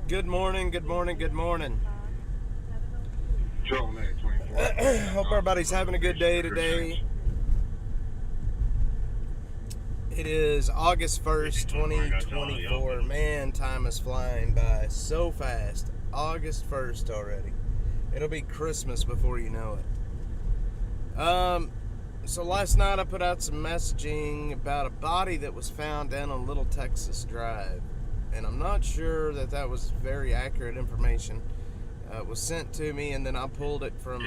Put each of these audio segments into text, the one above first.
Good morning, good morning, good morning. Hope everybody's having a good day today. It is August 1st, 2024. Man, time is flying by so fast. August 1st already. It'll be Christmas before you know it. So last night I put out some messaging about a body that was found down on Little Texas Drive. And I'm not sure that was very accurate information. It was sent to me, and then I pulled it from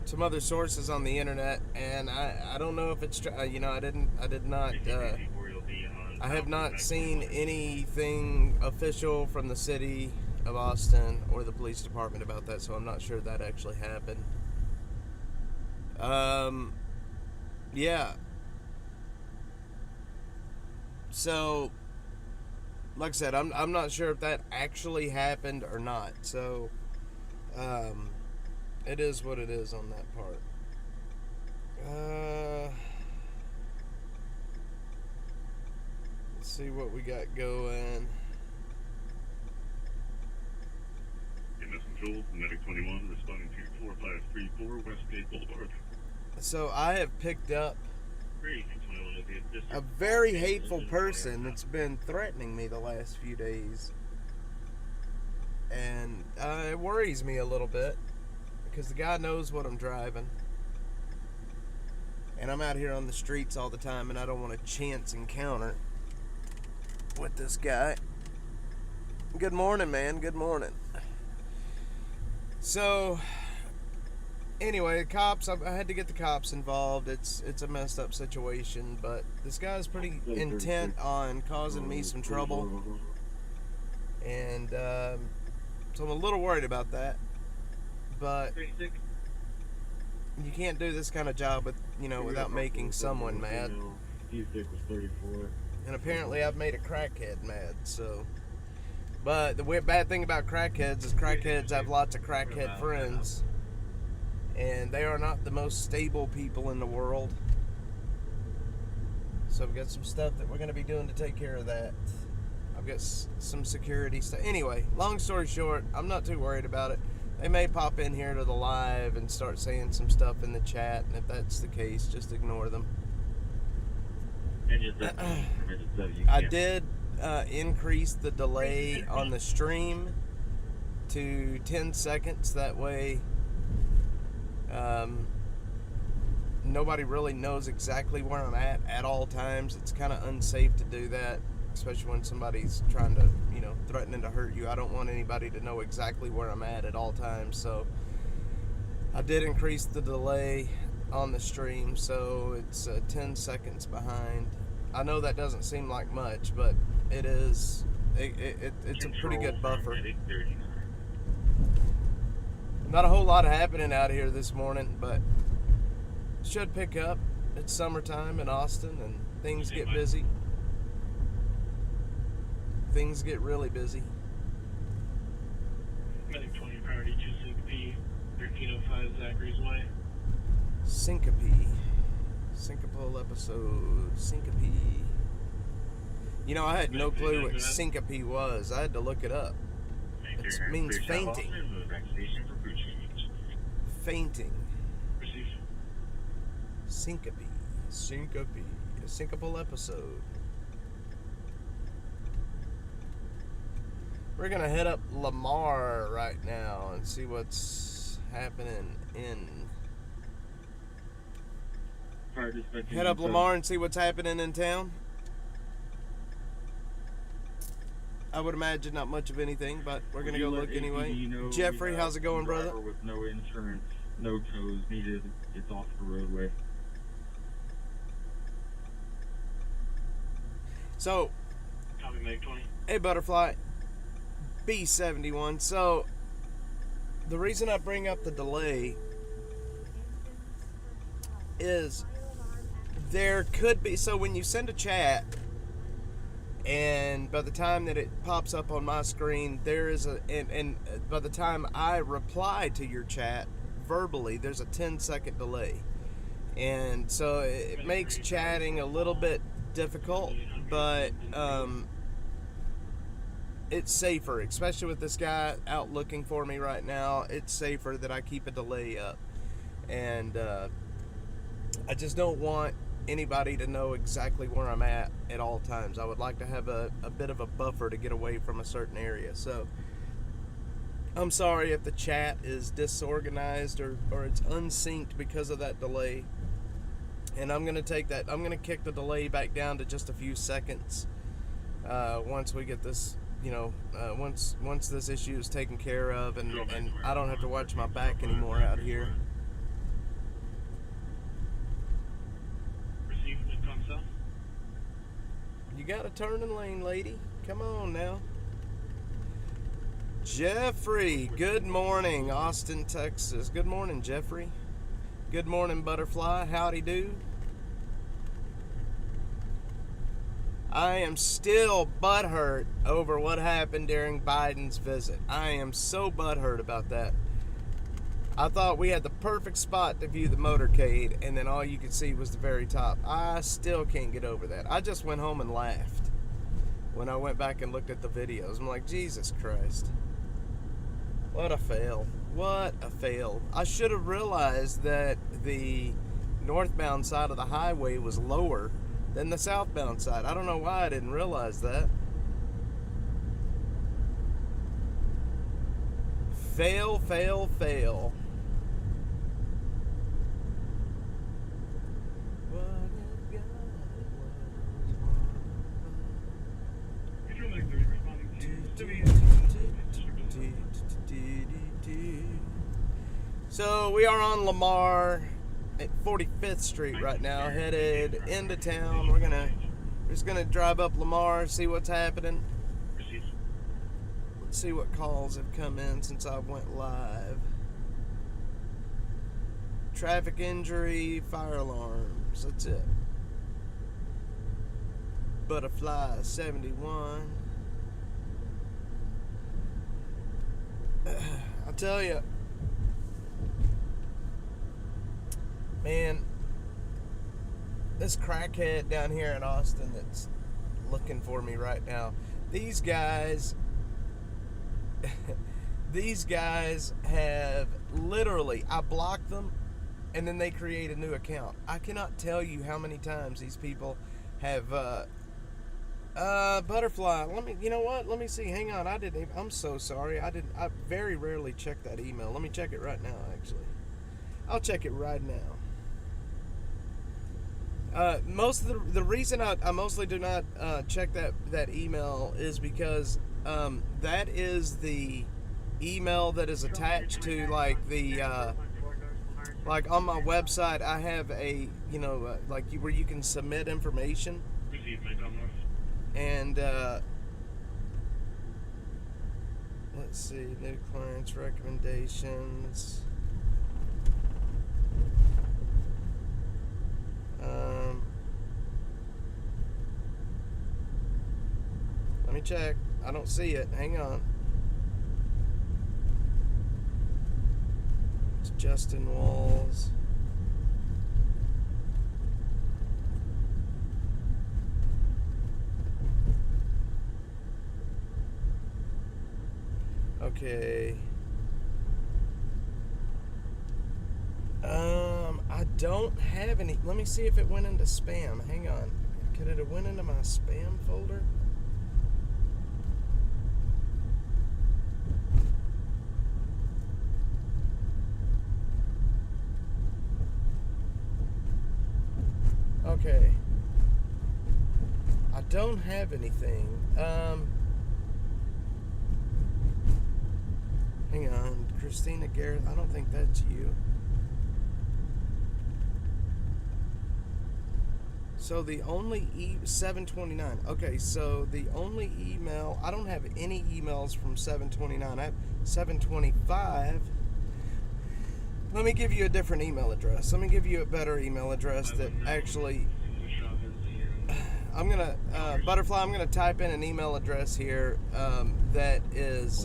some other sources on the internet, and I don't know if it's I have not seen anything official from the city of Austin or the police department about that, so I'm not sure that actually happened. Yeah. So, like I said, I'm not sure if that actually happened or not. So, it is what it is on that part. Let's see what we got going. Control, Medic 21, responding to 4534 Westgate Boulevard. So I have picked up a very hateful person that's been threatening me the last few days. And it worries me a little bit because the guy knows what I'm driving. And I'm out here on the streets all the time, and I don't want a chance encounter with this guy. Good morning, man. Good morning. So, anyway, the cops, I had to get the cops involved. It's a messed up situation, but this guy's pretty intent on causing me some trouble. And so I'm a little worried about that. But you can't do this kind of job without making someone mad. And apparently I've made a crackhead mad, so. But the bad thing about crackheads is crackheads have lots of crackhead friends. And they are not the most stable people in the world. So I've got some stuff that we're going to be doing to take care of that. I've got some security stuff. Anyway, long story short, I'm not too worried about it. They may pop in here to the live and start saying some stuff in the chat. And if that's the case, just ignore them. I did increase the delay on the stream to 10 seconds. That way nobody really knows exactly where I'm at all times. It's kind of unsafe to do that, especially when somebody's trying to, threatening to hurt you. I don't want anybody to know exactly where I'm at all times. So I did increase the delay on the stream, so it's 10 seconds behind. I know that doesn't seem like much, but it is. It's a pretty good buffer. Not a whole lot happening out here this morning, but it should pick up. It's summertime in Austin, and things get busy. Things get really busy. Medic 20, priority 26P, 1305 Zachary's Way. Syncope. Syncopal episode. Syncope. I had no clue what syncope was. I had to look it up. It means fainting. Fainting. Syncope. Syncope. A syncopal episode. We're going to head up Lamar right now and see what's happening in... Head up Lamar and see what's happening in town. I would imagine not much of anything, but we're going to go look anyway. Jeffrey, how's it going, brother? With no insurance, no tows needed, it's off the roadway. So, Copy, Meg 20. Hey, Butterfly. B71. So, the reason I bring up the delay is there could be, so when you send a chat, and by the time that it pops up on my screen, there is and by the time I reply to your chat verbally, there's a 10-second delay. And so it makes chatting a little bit difficult, but it's safer, especially with this guy out looking for me right now. It's safer that I keep a delay up. And I just don't want anybody to know exactly where I'm at all times. I would like to have a bit of a buffer to get away from a certain area. So I'm sorry if the chat is disorganized or it's unsynced because of that delay. And I'm going to kick the delay back down to just a few seconds once we get this, once this issue is taken care of and I don't have to watch my back anymore out here. You got a turning lane, lady. Come on now. Jeffrey, good morning, Austin, Texas. Good morning, Jeffrey. Good morning, Butterfly. Howdy do. I am still butthurt over what happened during Biden's visit. I am so butthurt about that. I thought we had the perfect spot to view the motorcade, and then all you could see was the very top. I still can't get over that. I just went home and laughed when I went back and looked at the videos. I'm like, Jesus Christ. What a fail. What a fail. I should have realized that the northbound side of the highway was lower than the southbound side. I don't know why I didn't realize that. Fail, fail, fail. So we are on Lamar at 45th Street right now, headed into town. We're just gonna drive up Lamar, see what's happening. Let's see what calls have come in since I went live. Traffic injury, fire alarms. That's it. Butterfly 71. I'll tell you, man, this crackhead down here in Austin that's looking for me right now, these guys have literally, I blocked them and then they create a new account. I cannot tell you how many times these people have Butterfly, you know what? Let me see. Hang on. I'm so sorry. I very rarely check that email. Let me check it right now, actually. I'll check it right now. Most of the reason I mostly do not check that email is because that is the email that is attached to like like on my website. I have a where you can submit information. And let's see, new clients recommendations. Let me check. I don't see it. Hang on. It's Justin Walls. Okay. I don't have any. Let me see if it went into spam. Hang on. Could it have went into my spam folder? Okay. I don't have anything. Hang on, Christina Garrett. I don't think that's you. So the only 729. Okay, so the only email, I don't have any emails from 729. I have 725. Let me give you a different email address. Let me give you a better email address that actually, I'm gonna Butterfly. I'm gonna type in an email address here that is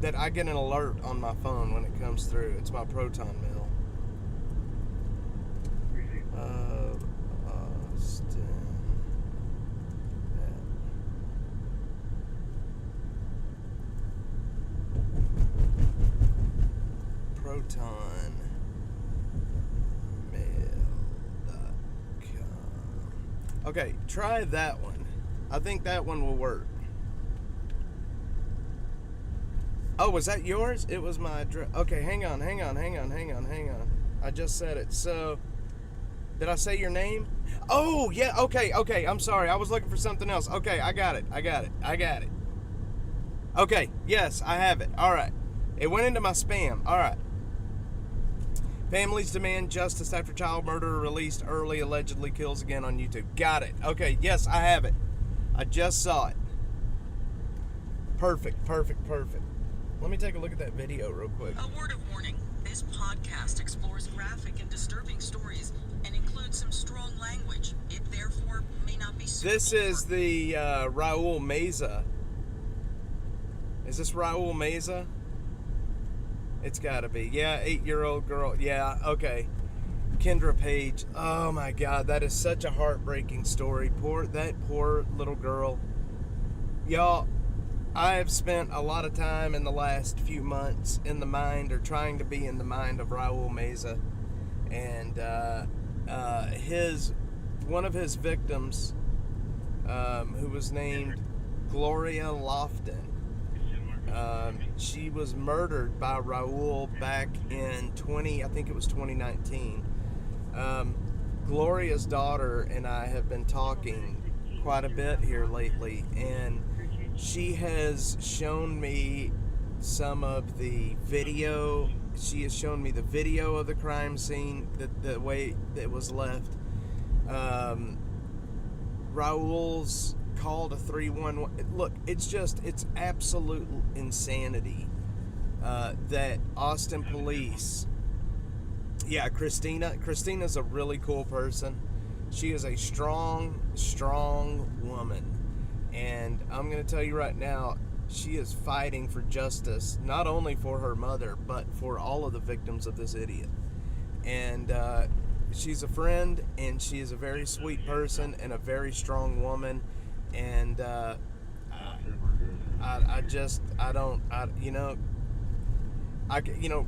that I get an alert on my phone when it comes through. It's my Proton Mail. Austin. Okay, try that one. I think that one will work. Oh, was that yours? It was my address. Okay, hang on. I just said it. So, did I say your name? Oh, yeah, okay. I'm sorry. I was looking for something else. Okay, I got it. Okay, yes, I have it. All right. It went into my spam. All right. Families demand justice after child murderer released early allegedly kills again on YouTube. Got it. Okay, yes, I have it. I just saw it. Perfect. Let me take a look at that video real quick. A word of warning. This podcast explores graphic and disturbing stories and includes some strong language. It therefore may not be suitable. This is the Raul Meza. Is this Raul Meza? It's gotta be. Yeah, 8-year-old girl. Yeah, okay. Kendra Page. Oh my God, that is such a heartbreaking story. That poor little girl. Y'all, I have spent a lot of time in the last few months in the mind, or trying to be in the mind, of Raul Meza, and one of his victims, who was named Gloria Lofton. She was murdered by Raul back in 2019. Gloria's daughter and I have been talking quite a bit here lately, and she has shown me some of the video. She has shown me the video of the crime scene, the way it was left. Raul's called a 311. Look, it's absolute insanity that Austin police. Yeah, Christina's a really cool person. She is a strong woman. And I'm going to tell you right now, she is fighting for justice, not only for her mother, but for all of the victims of this idiot. And she's a friend, and she is a very sweet person and a very strong woman. And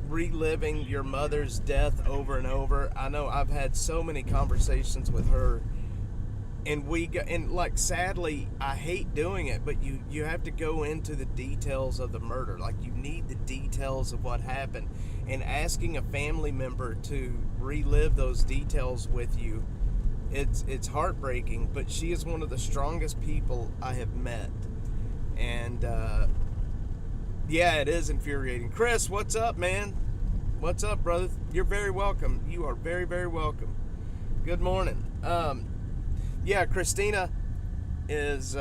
reliving your mother's death over and over. I know I've had so many conversations with her, and sadly, I hate doing it, but you have to go into the details of the murder. Like, you need the details of what happened, and asking a family member to relive those details with you, it's heartbreaking. But she is one of the strongest people I have met, and yeah, it is infuriating. Chris, what's up, man? What's up, brother? You're very welcome. You are very, very welcome. Good morning. Yeah, Christina is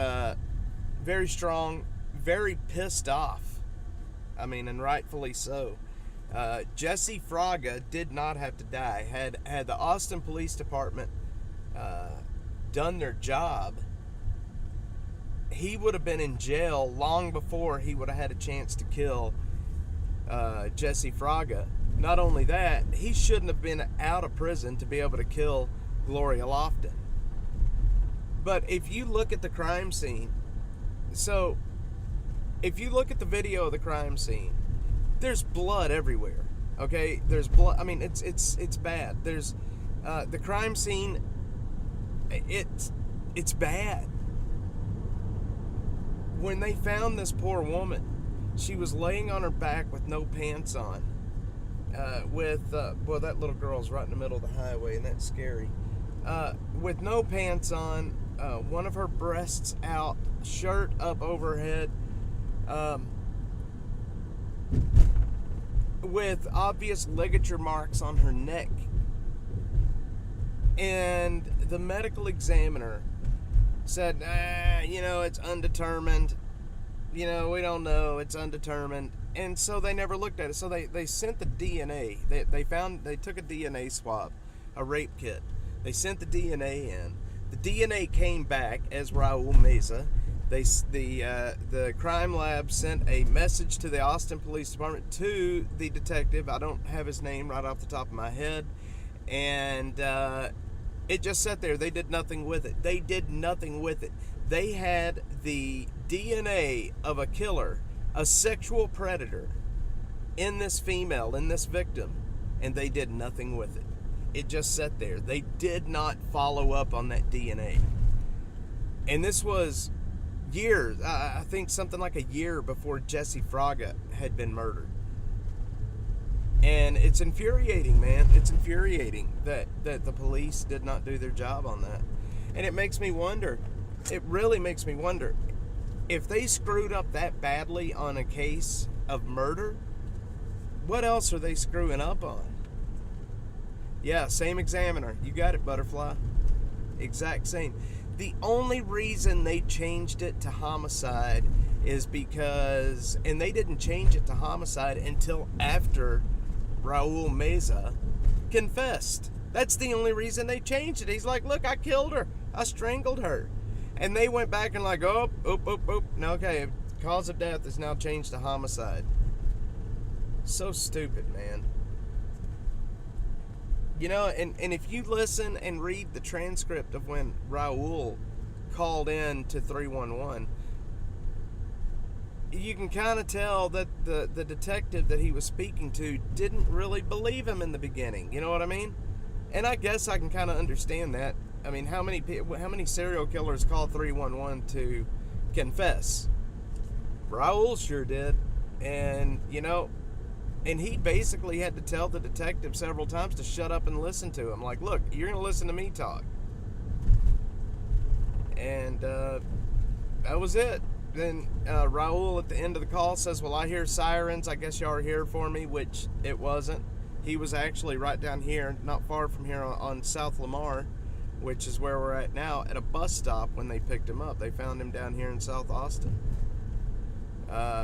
very strong, very pissed off. I mean, and rightfully so. Jesse Fraga did not have to die. Had the Austin Police Department done their job, he would have been in jail long before he would have had a chance to kill Jesse Fraga. Not only that, he shouldn't have been out of prison to be able to kill Gloria Lofton. But if you look at the crime scene, so if you look at the video of the crime scene, there's blood everywhere. Okay, there's blood. I mean, it's bad. There's the crime scene. It's bad. When they found this poor woman, she was laying on her back with no pants on. Well, that little girl's right in the middle of the highway, and that's scary. With no pants on, one of her breasts out, shirt up over her head, with obvious ligature marks on her neck. And the medical examiner said, it's undetermined. We don't know. It's undetermined. And so they never looked at it. So they sent the DNA. They took a DNA swab, a rape kit. They sent the DNA in. The DNA came back as Raul Meza. The crime lab sent a message to the Austin Police Department, to the detective. I don't have his name right off the top of my head. And it just sat there. They did nothing with it. They had the DNA of a killer, a sexual predator, in this female, in this victim, and they did nothing with it. It just sat there. They did not follow up on that DNA. And this was years, I think something like a year before Jesse Fraga had been murdered. And it's infuriating, man. It's infuriating that the police did not do their job on that. And it makes me wonder, it really makes me wonder, if they screwed up that badly on a case of murder, what else are they screwing up on? Yeah, same examiner. You got it, Butterfly. Exact same. The only reason they changed it to homicide is because, and they didn't change it to homicide until after Raul Meza confessed. That's the only reason they changed it. He's like, look, I killed her. I strangled her. And they went back and like, no, okay, cause of death is now changed to homicide. So stupid, man. You know, and if you listen and read the transcript of when Raul called in to 311, you can kind of tell that the detective that he was speaking to didn't really believe him in the beginning. You know what I mean? And I guess I can kind of understand that. I mean, how many serial killers call 311 to confess? Raul sure did. And, you know, and he basically had to tell the detective several times to shut up and listen to him. Like, look, you're going to listen to me talk. And that was it. Then Raul at the end of the call says, well, I hear sirens. I guess y'all are here for me, which it wasn't. He was actually right down here, not far from here on South Lamar, which is where we're at now, at a bus stop when they picked him up. They found him down here in South Austin.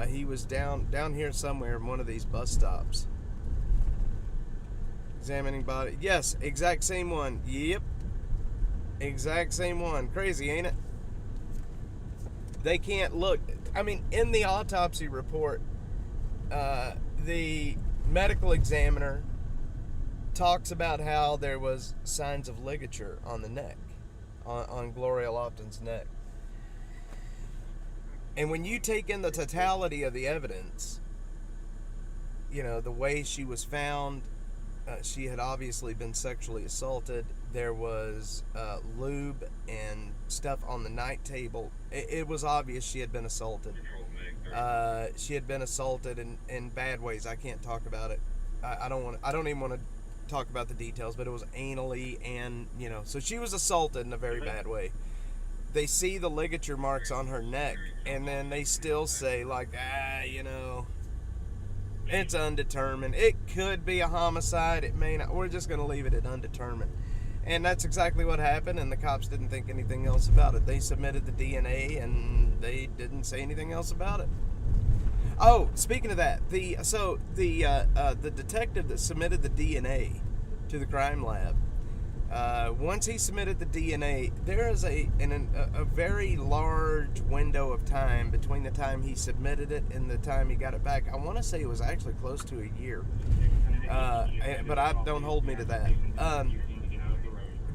He was down here somewhere in one of these bus stops. Examining body. Yes, exact same one. Yep. Exact same one. Crazy, ain't it? They can't look. I mean, in the autopsy report, the medical examiner talks about how there was signs of ligature on the neck, on Gloria Lofton's neck. And when you take in the totality of the evidence, you know, the way she was found, she had obviously been sexually assaulted. There was lube and stuff on the night table. It was obvious she had been assaulted. She had been assaulted in bad ways. I can't talk about it. I don't even want to talk about the details, but it was anally, and, you know, so she was assaulted in a very bad way. They see the ligature marks on her neck, and then they still say, like, you know, it's undetermined. It could be a homicide. It may not. We're just going to leave it at undetermined. And that's exactly what happened, and the cops didn't think anything else about it. They submitted the DNA, and they didn't say anything else about it. Oh, speaking of that, the detective that submitted the DNA to the crime lab, once he submitted the DNA, there is a very large window of time between the time he submitted it and the time he got it back. I want to say it was actually close to a year, but don't hold me to that.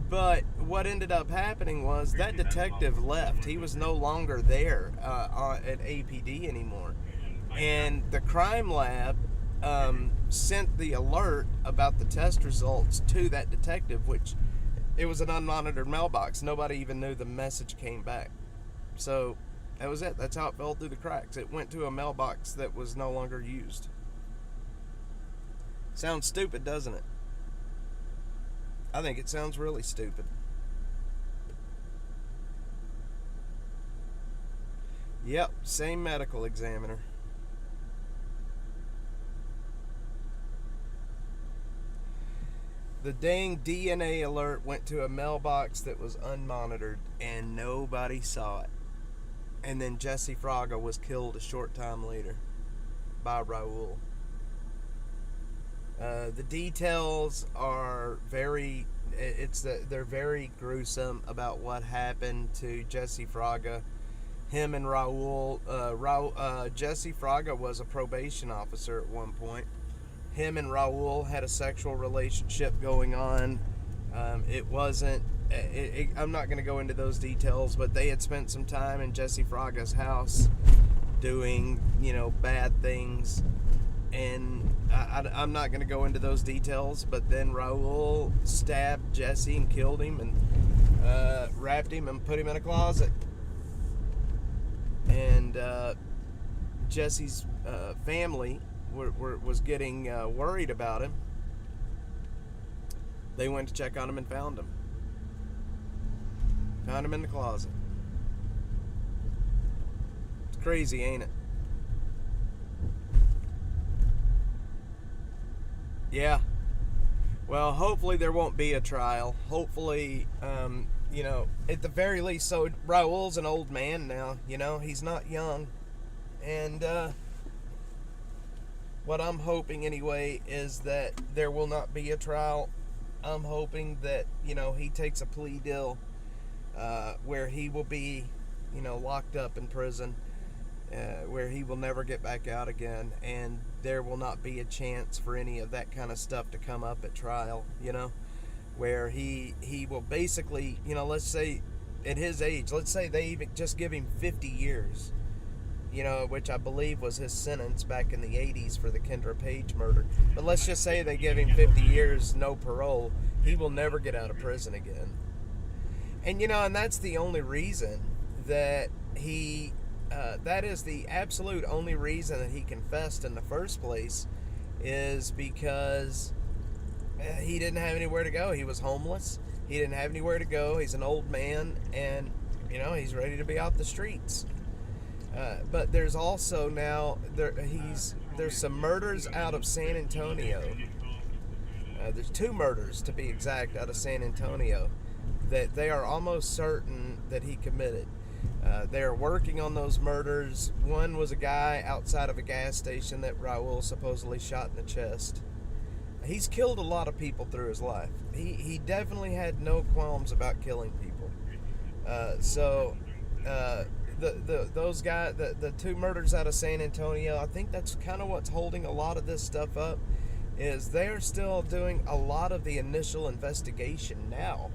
But what ended up happening was that detective left. He was no longer there at APD anymore. And the crime lab sent the alert about the test results to that detective, which it was an unmonitored mailbox. Nobody even knew the message came back. So that was it. That's how it fell through the cracks. It went to a mailbox that was no longer used. Sounds stupid, doesn't it? I think it sounds really stupid. Yep, same medical examiner. The dang DNA alert went to a mailbox that was unmonitored, and nobody saw it. And then Jesse Fraga was killed a short time later by Raul. The details are they're very gruesome about what happened to Jesse Fraga. Him and Raul. Jesse Fraga was a probation officer at one point. Him and Raul had a sexual relationship going on. It wasn't. I'm not going to go into those details, but they had spent some time in Jesse Fraga's house doing, bad things. and I'm not going to go into those details, but then Raul stabbed Jesse and killed him and wrapped him and put him in a closet. And Jesse's family was getting worried about him. They went to check on him and found him. Found him in the closet. It's crazy, ain't it? Yeah. Well, hopefully there won't be a trial. Hopefully, at the very least, so Raul's an old man now, he's not young. And what I'm hoping anyway is that there will not be a trial. I'm hoping that, he takes a plea deal where he will be, locked up in prison, where he will never get back out again, and there will not be a chance for any of that kind of stuff to come up at trial, where he will basically, let's say at his age, let's say they even just give him 50 years, which I believe was his sentence back in the 80s for the Kendra Page murder. But let's just say they give him 50 years, no parole. He will never get out of prison again. And, and that's the only reason that that is the absolute only reason that he confessed in the first place, is because he didn't have anywhere to go. He was homeless. He didn't have anywhere to go. He's an old man, and, he's ready to be off the streets. But there's also now, there's some murders out of San Antonio. There's 2 murders, to be exact, out of San Antonio that they are almost certain that he committed. They're working on those murders. One was a guy outside of a gas station that Raul supposedly shot in the chest. He's killed a lot of people through his life. He definitely had no qualms about killing people. Those guys, the 2 murders out of San Antonio, I think that's kind of what's holding a lot of this stuff up, is they're still doing a lot of the initial investigation now,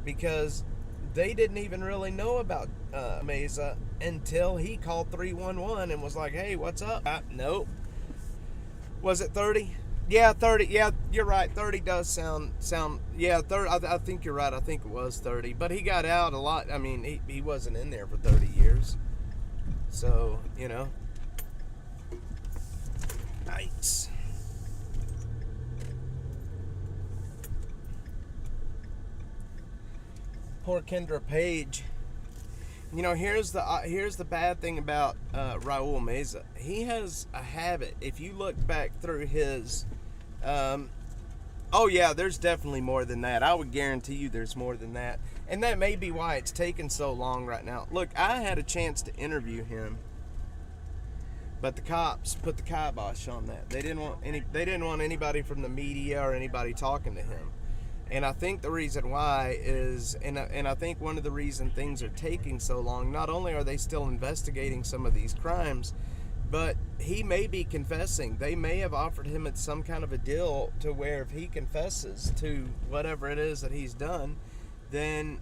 because they didn't even really know about Meza until he called 311 and was like, hey, what's up? Nope. Was it 30? Yeah, 30. Yeah, you're right. 30 does sound. Yeah, 30. I think you're right. I think it was 30. But he got out a lot. I mean, he wasn't in there for 30 years. So, Nice. Poor Kendra Page. Here's the bad thing about Raul Meza. He has a habit. If you look back through his, there's definitely more than that. I would guarantee you there's more than that, and that may be why it's taken so long right now. Look, I had a chance to interview him, but the cops put the kibosh on that. They didn't want anybody from the media or anybody talking to him. And I think the reason why is, and I think one of the reason things are taking so long, not only are they still investigating some of these crimes, but he may be confessing. They may have offered him some kind of a deal to where if he confesses to whatever it is that he's done, then,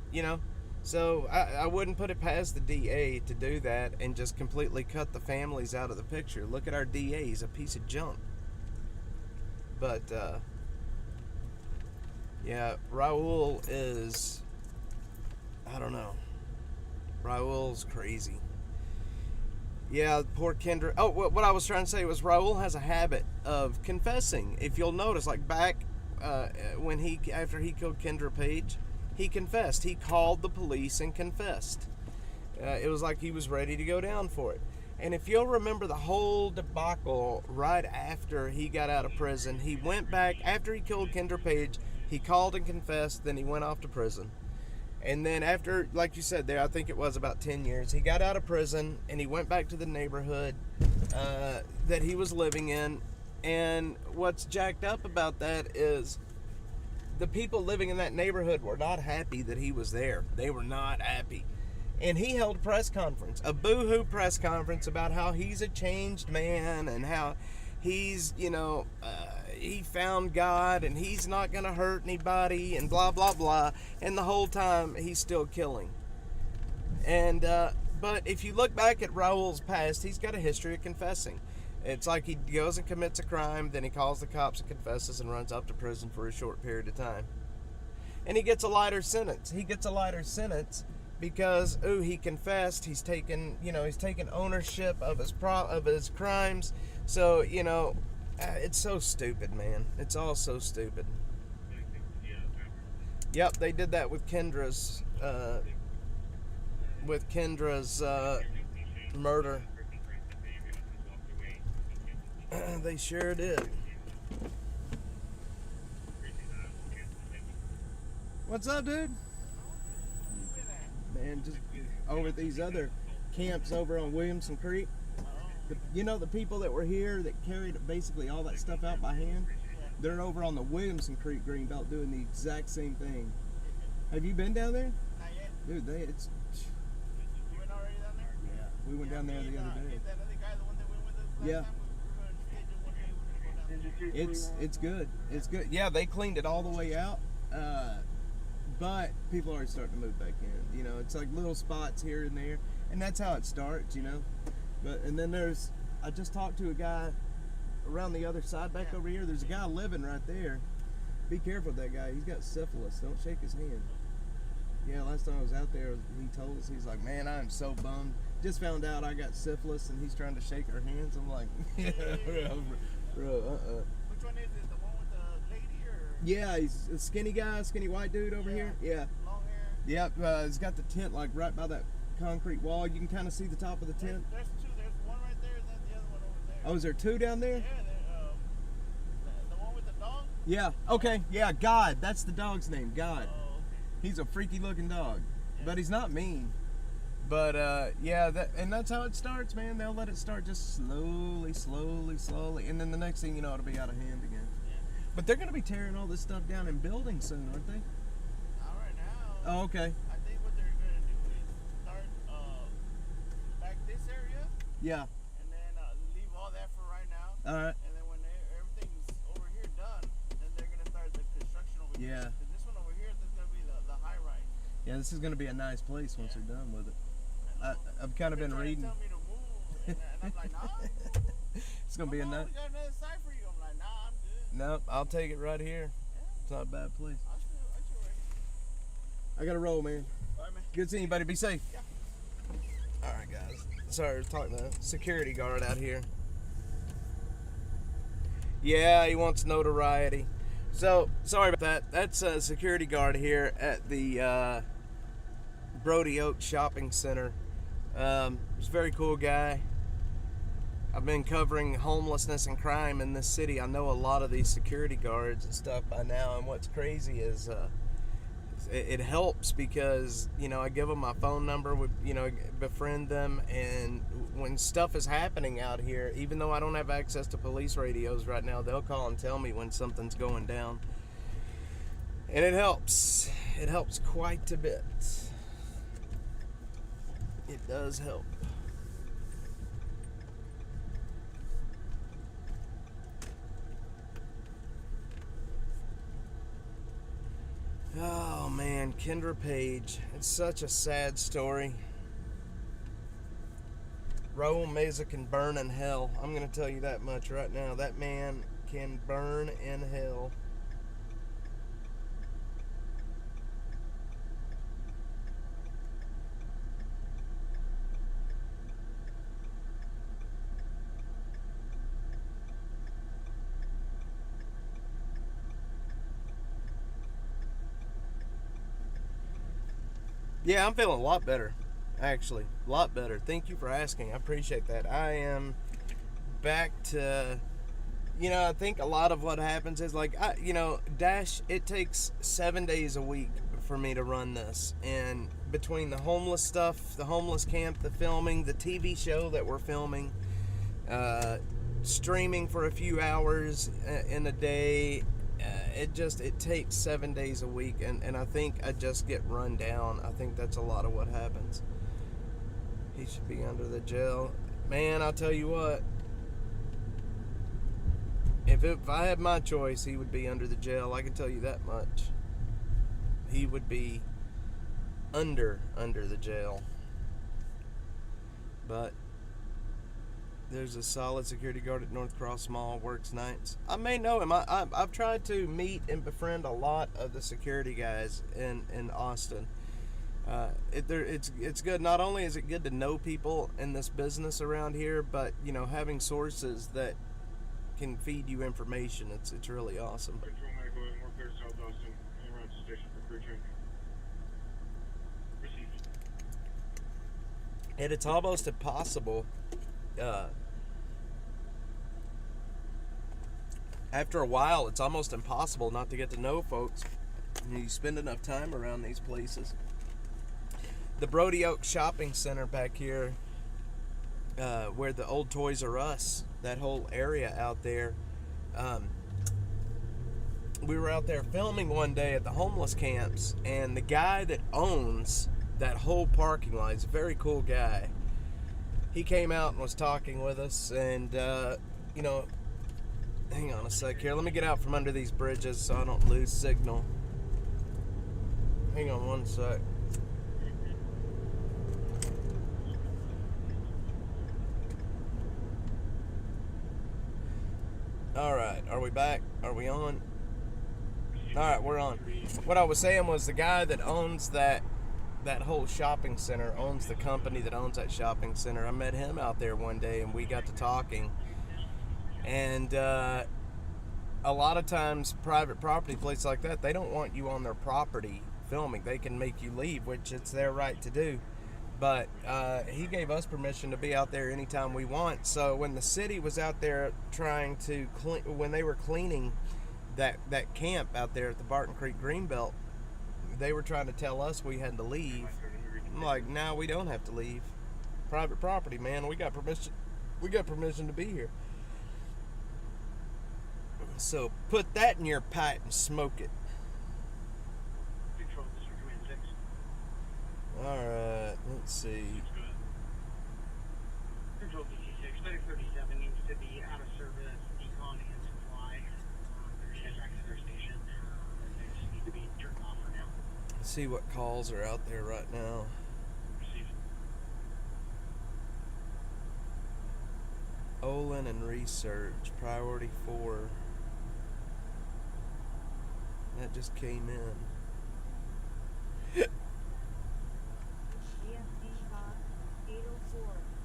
so I wouldn't put it past the DA to do that and just completely cut the families out of the picture. Look at our DA. He's a piece of junk. But, yeah, Raul is, I don't know. Raul's crazy. Yeah, poor Kendra. Oh, what I was trying to say was Raul has a habit of confessing. If you'll notice, like back after he killed Kendra Page, he confessed. He called the police and confessed. It was like he was ready to go down for it. And if you'll remember the whole debacle right after he got out of prison, he went back, after he killed Kendra Page, he called and confessed, then he went off to prison. And then after, like you said there, I think it was about 10 years, he got out of prison and he went back to the neighborhood that he was living in. And what's jacked up about that is the people living in that neighborhood were not happy that he was there. They were not happy. And he held a press conference, a boo-hoo press conference about how he's a changed man and how he's, he found God and he's not going to hurt anybody and blah, blah, blah. And the whole time he's still killing. And, but if you look back at Raul's past, he's got a history of confessing. It's like he goes and commits a crime, then he calls the cops and confesses and runs off to prison for a short period of time. And he gets a lighter sentence. He gets a lighter sentence because he confessed. He's taken ownership of his crimes. So it's so stupid, man. It's all so stupid. Yep, they did that with Kendra's murder. They sure did. What's up, dude? Man, just over at these other camps over on Williamson Creek. The people that were here that carried basically all that stuff out by hand, they're over on the Williamson Creek Greenbelt doing the exact same thing. Have you been down there? Not yet. Dude, You went already down there? Yeah, we went down there the other day. That other guy, the one that went with us last Yeah. time, we're going to schedule one day, we're going to go down there. It's good. It's good. Yeah, they cleaned it all the way out. But people are already starting to move back in. It's like little spots here and there, and that's how it starts. But and then I just talked to a guy around the other side back over here. There's a guy living right there. Be careful with that guy. He's got syphilis. Don't shake his hand. Yeah, last time I was out there, he told us, he's like, man, I am so bummed. Just found out I got syphilis, and he's trying to shake our hands. I'm like, yeah, bro, Which one is it? The one with the lady or Yeah, he's a skinny guy, skinny white dude over here. Yeah. long hair? Yep, he's got the tent like right by that concrete wall. You can kind of see the top of the tent. There's two. There's one right there, and then the other one over there. Oh, is there two down there? Yeah, the one with the dog? Yeah. Okay. Yeah, God. That's the dog's name, God. Oh, okay. He's a freaky looking dog, but he's not mean. But yeah, and that's how it starts, man. They'll let it start just slowly, and then the next thing you know, it'll be out of hand again. Yeah. But they're gonna be tearing all this stuff down and building soon, aren't they? Not right now. Oh, okay. I think what they're going to do is start back this area, Yeah. and then leave all that for right now. All right. And then when everything's over here done, then they're going to start the construction over here. Yeah. 'Cause this one over here, this is going to be the high rise. Yeah, this is gonna be a nice place once they're done with it. I've kind of been They're reading. trying to tell me to move, and I'm like, nah. It's gonna be a Come on, nice. we got another site for you. I'm like, nah, I'm good. Nope, I'll take it right here. Yeah, It's not a bad place. I should ready. I gotta roll, man. All right, man. Good seeing you, buddy. Be safe. Yeah. All right, guys. Sorry, I was talking to a security guard out here. Yeah, he wants notoriety. So, sorry about that. That's a security guard here at the Brody Oak Shopping Center. He's a very cool guy. I've been covering homelessness and crime in this city. I know a lot of these security guards and stuff by now, and what's crazy is it helps because I give them my phone number, befriend them, and when stuff is happening out here, even though I don't have access to police radios right now, they'll call and tell me when something's going down, and it helps quite a bit. It does help. Oh man, Kendra Page. It's such a sad story. Raul Meza can burn in hell. I'm going to tell you that much right now. That man can burn in hell. Yeah, I'm feeling a lot better, actually. A lot better. Thank you for asking. I appreciate that. I am back to, I think a lot of what happens is Dash, it takes 7 days a week for me to run this. And between the homeless stuff, the homeless camp, the filming, the TV show that we're filming, streaming for a few hours in a day, it takes 7 days a week, and I think I just get run down. I think that's a lot of what happens. He should be under the jail. Man, I'll tell you what, if I had my choice, he would be under the jail. I can tell you that much. He would be under the jail. But There's a solid security guard at North Cross Mall, works nights. I may know him. I've tried to meet and befriend a lot of the security guys in Austin. It's good. Not only is it good to know people in this business around here, but you know, having sources that can feed you information. It's really awesome. Control Medical and more clear South Austin. En route to station for crew change. Received. And it's almost impossible. After a while, it's almost impossible not to get to know folks. You spend enough time around these places. The Brody Oak Shopping Center back here, where the old Toys R Us, that whole area out there. We were out there filming one day at the homeless camps, and the guy that owns that whole parking lot is a very cool guy. He came out and was talking with us, and you know, hang on a sec here. Let me get out from under these bridges so I don't lose signal. Hang on one sec. Alright, are we back? Are we on? Alright, we're on. What I was saying was the guy that owns that whole shopping center, owns the company that owns that shopping center. I met him out there one day and we got to talking. And a lot of times private property places like that, they don't want you on their property filming. They can make you leave, which it's their right to do. But he gave us permission to be out there anytime we want. So when the city was out there trying to clean, when they were cleaning that camp out there at the Barton Creek Greenbelt, they were trying to tell us we had to leave. I'm like, no, we don't have to leave. Private property, man. We got permission. We got permission to be here. So put that in your pipe and smoke it. Control, this is Command 6. Alright, let's see. Control DC-6, 3037 needs to be out of service, decon and supply. There's head back to their station. They just need to be turned off for now. Let's see what calls are out there right now. Received. Olin and research, priority 4. That just came in. GFD box 804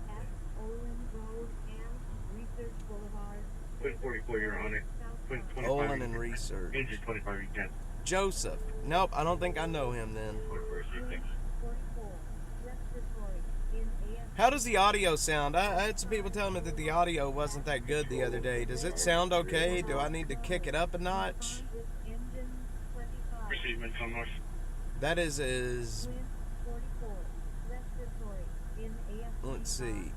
F Olin Road and Research Boulevard. Twin 44, you're on it. Twin 25. Olin and research. Engine 25, you can. Joseph. Nope, I don't think I know him then. 44, 44 Respiratory in AF. How does the audio sound? I had some people telling me that the audio wasn't that good the other day. Does it sound okay? Do I need to kick it up a notch? With engine 25. Received, Mental North. That is Twin 44 Respiratory in AF. let's see.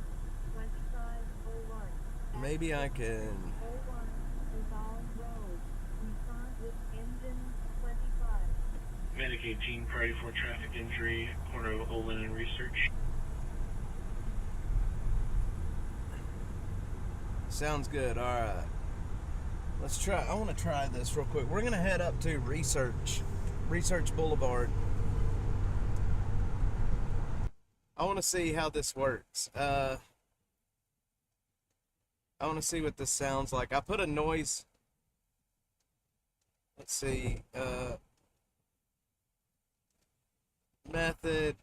2501. Maybe I can. 01 Resolve Road. Respond with engine 25. Medic 18, priority for traffic injury, corner of Olin and Research. Sounds good. All right. Let's try. I want to try this real quick. We're gonna head up to Research Boulevard. I want to see how this works. I want to see what this sounds like. I put a noise. Let's see. Method.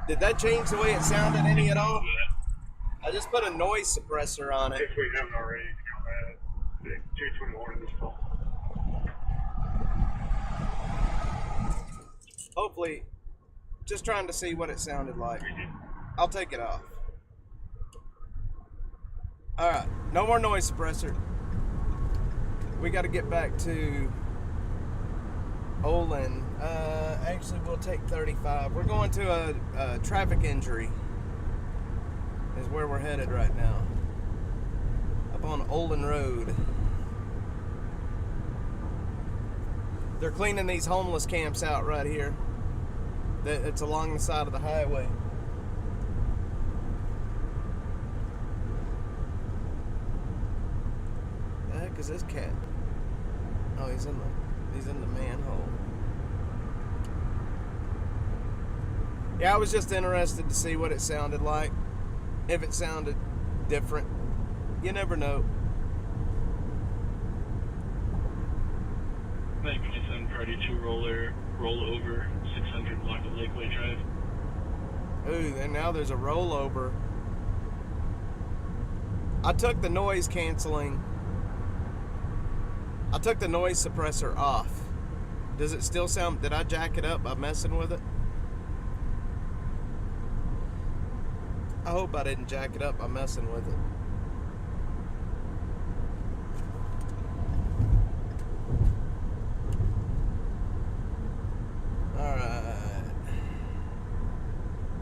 Did that change the way it sounded any at all? I just put a noise suppressor on it. If we haven't already, 221 in this call. Hopefully, just trying to see what it sounded like. I'll take it off. Alright, no more noise suppressor. We got to get back to Olin. Actually, we'll take 35. We're going to a traffic injury is where we're headed right now. Up on Olin Road. They're cleaning these homeless camps out right here. It's along the side of the highway. The heck is this cat? Oh, he's in the He's in the manhole. Yeah, I was just interested to see what it sounded like. If it sounded different. You never know. 927 Party 2 rollover 600 block of Lakeway Drive. Ooh, and now there's a rollover. I took the noise canceling. I took the noise suppressor off. Does it still sound... Did I jack it up by messing with it? I hope I didn't jack it up by messing with it. Alright.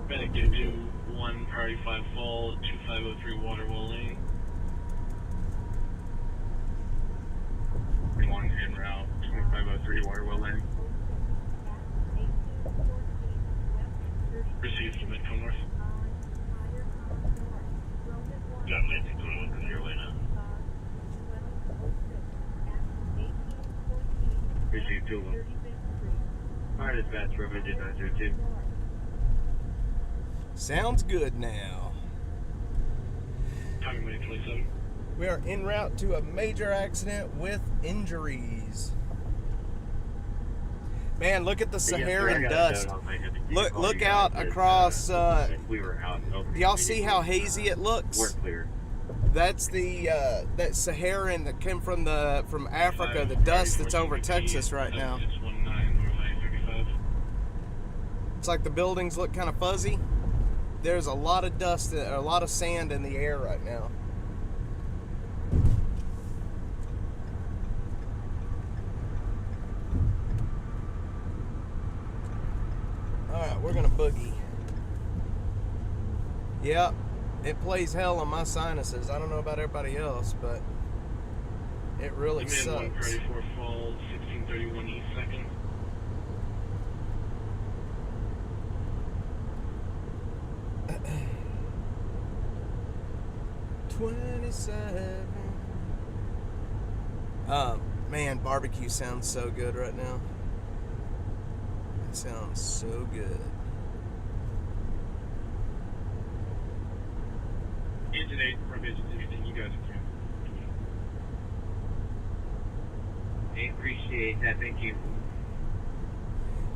Medic get to 1 Priority 5 Fall, 2503 Waterwell Lane. 1 en route, 2503 Waterwell Lane. Received from Midco North. Got landing going over your way now. Received 2 of them. Alright, dispatch, Revenue 902. Sounds good now. Timing May 27. We are en route to a major accident with injuries. Man, look at the Saharan dust. Look out across. We were out. Do y'all see how hazy it looks? We're clear. That's the that Saharan that came from Africa. The dust that's over Texas right now. 619 North I-35. It's like the buildings look kind of fuzzy. There's a lot of dust, a lot of sand in the air right now. Alright, we're gonna boogie. Yep, it plays hell on my sinuses. I don't know about everybody else, but it really Command 1 sucks. Priority 4 Fall, 1631 East 2nd. Man, barbecue sounds so good right now. It sounds so good. Engine 8 from engine anything you guys can. Appreciate that, thank you.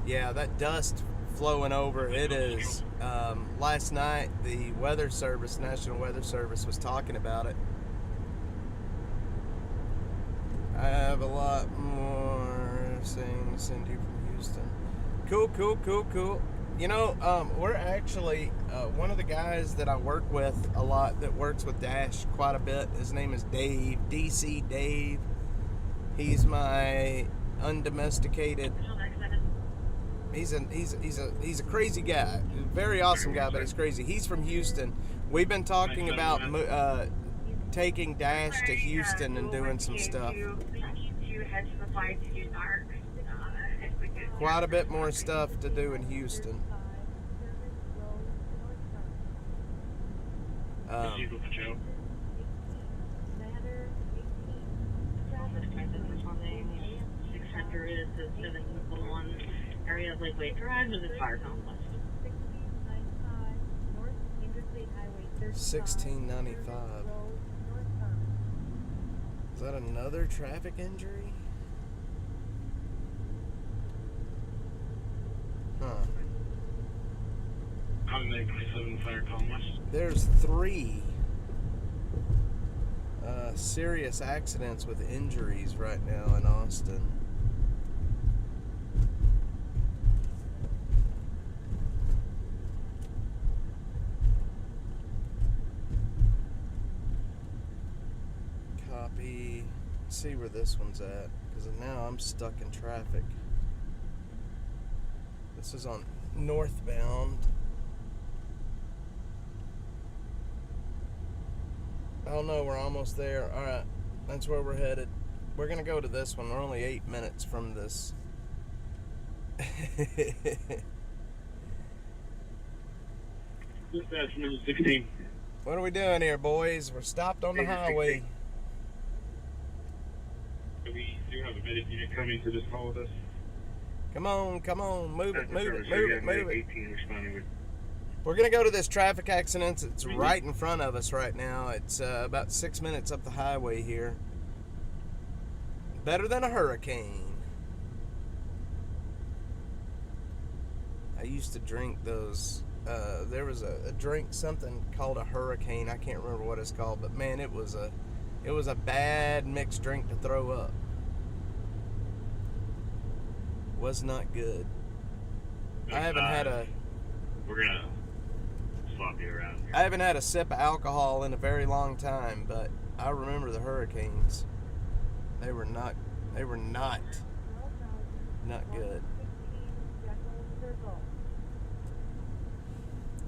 Yeah, that dust flowing over, it is. Last night, the Weather Service, National Weather Service, was talking about it. I have a lot more saying to send you from Houston. Cool. You know, we're actually, one of the guys that I work with a lot, that works with Dash quite a bit, his name is Dave, DC Dave. He's my undomesticated... He's a crazy guy, very awesome guy, but he's crazy. He's from Houston. We've been talking about taking Dash to Houston and doing some stuff. Quite a bit more stuff to do in Houston. Area of Lakeway Drive is a fire complex. 1695. Is that another traffic injury? Huh. Common 27 Fire Complex. There's 3 serious accidents with injuries right now in Austin. Copy. See where this one's at, because now I'm stuck in traffic. This is on northbound. Oh no, we're almost there. Alright, that's where we're headed. We're gonna go to this one. We're only 8 minutes from this. Dispatch number 16. What are we doing here, boys? We're stopped on the highway. We do have a Medic unit coming to just follow us. Come on, move it. 18 responding with. We're going to go to this traffic accident. It's right in front of us right now. It's about 6 minutes up the highway here. Better than a hurricane. I used to drink those. There was a drink, something called a hurricane. I can't remember what it's called, but man, it was a bad mixed drink to throw up. Was not good. I haven't had a. We're gonna swap you around here. I haven't had a sip of alcohol in a very long time, but I remember the hurricanes. They were not good.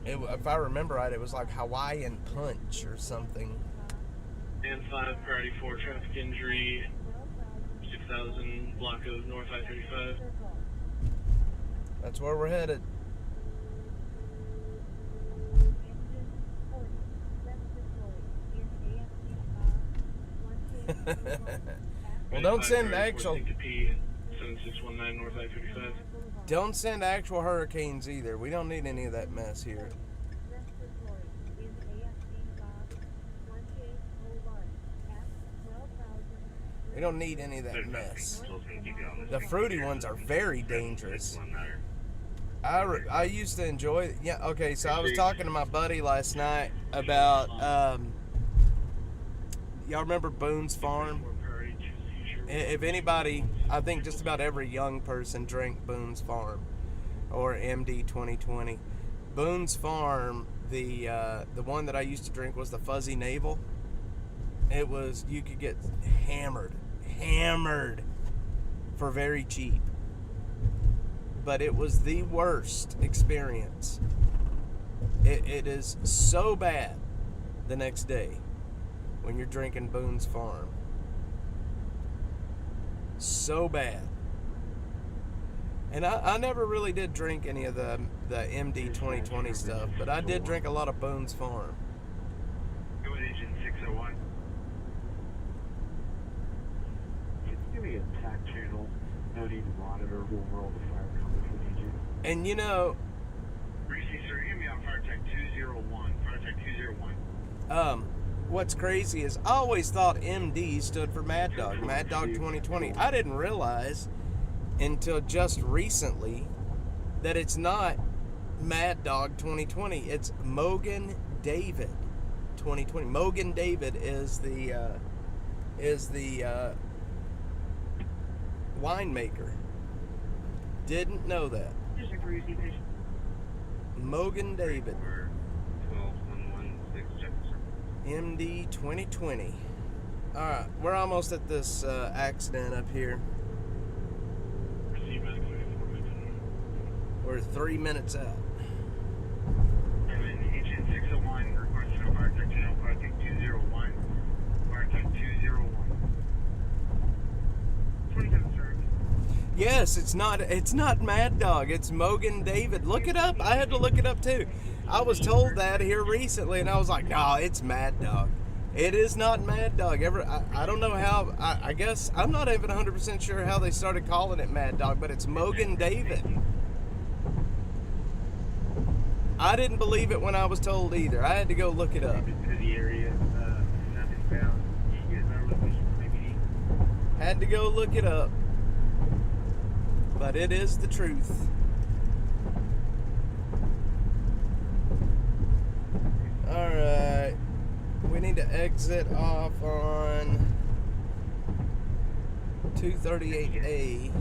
If I remember right, it was like Hawaiian Punch or something. And 5 priority 4 traffic injury. 6,000 block of North I-35. That's where we're headed. Well, don't send actual. 7619 North I-35. Don't send actual hurricanes either. We don't need any of that mess here. We don't need any of that mess. The fruity ones are very dangerous. I used to enjoy. Yeah. Okay. So I was talking to my buddy last night about. Y'all remember Boone's Farm? If anybody, I think just about every young person drank Boone's Farm or MD 2020. Boone's Farm, the one that I used to drink was the Fuzzy Navel. It was, you could get hammered for very cheap. But it was the worst experience. It is so bad the next day when you're drinking Boone's Farm. So bad. And I never really did drink any of the MD 2020 stuff, but I did drink a lot of Boone's Farm. Go with engine 601. Give me a tack channel. No need to monitor. We'll roll the fire cover if we need you. And you know, Receive, sir. Give me on fire tech 201. Fire tech 201. what's crazy is I always thought MD stood for Mad Dog 2020. I didn't realize until just recently that it's not Mad Dog 2020. It's Mogan David 2020. Mogan David is the winemaker. Didn't know that. Just a cruisy fish. Mogan David. 12116, MD 2020. Alright, we're almost at this accident up here. Receive medical 4 We're 3 minutes out. Agent 601 requesting a fire tech channel, fire tech 201. Fire tech 201. 27, sir. Yes, it's not Mad Dog, it's Mogan David. Look it up. I had to look it up too. I was told that here recently and I was like, no, it's Mad Dog. It is not Mad Dog. I don't know how, I guess, I'm not even 100% sure how they started calling it Mad Dog, but it's Mogan David. I didn't believe it when I was told either. I had to go look it up. To the area, nothing found. You guys are location for maybe. Had to go look it up. But it is the truth. Alright. We need to exit off on 238A.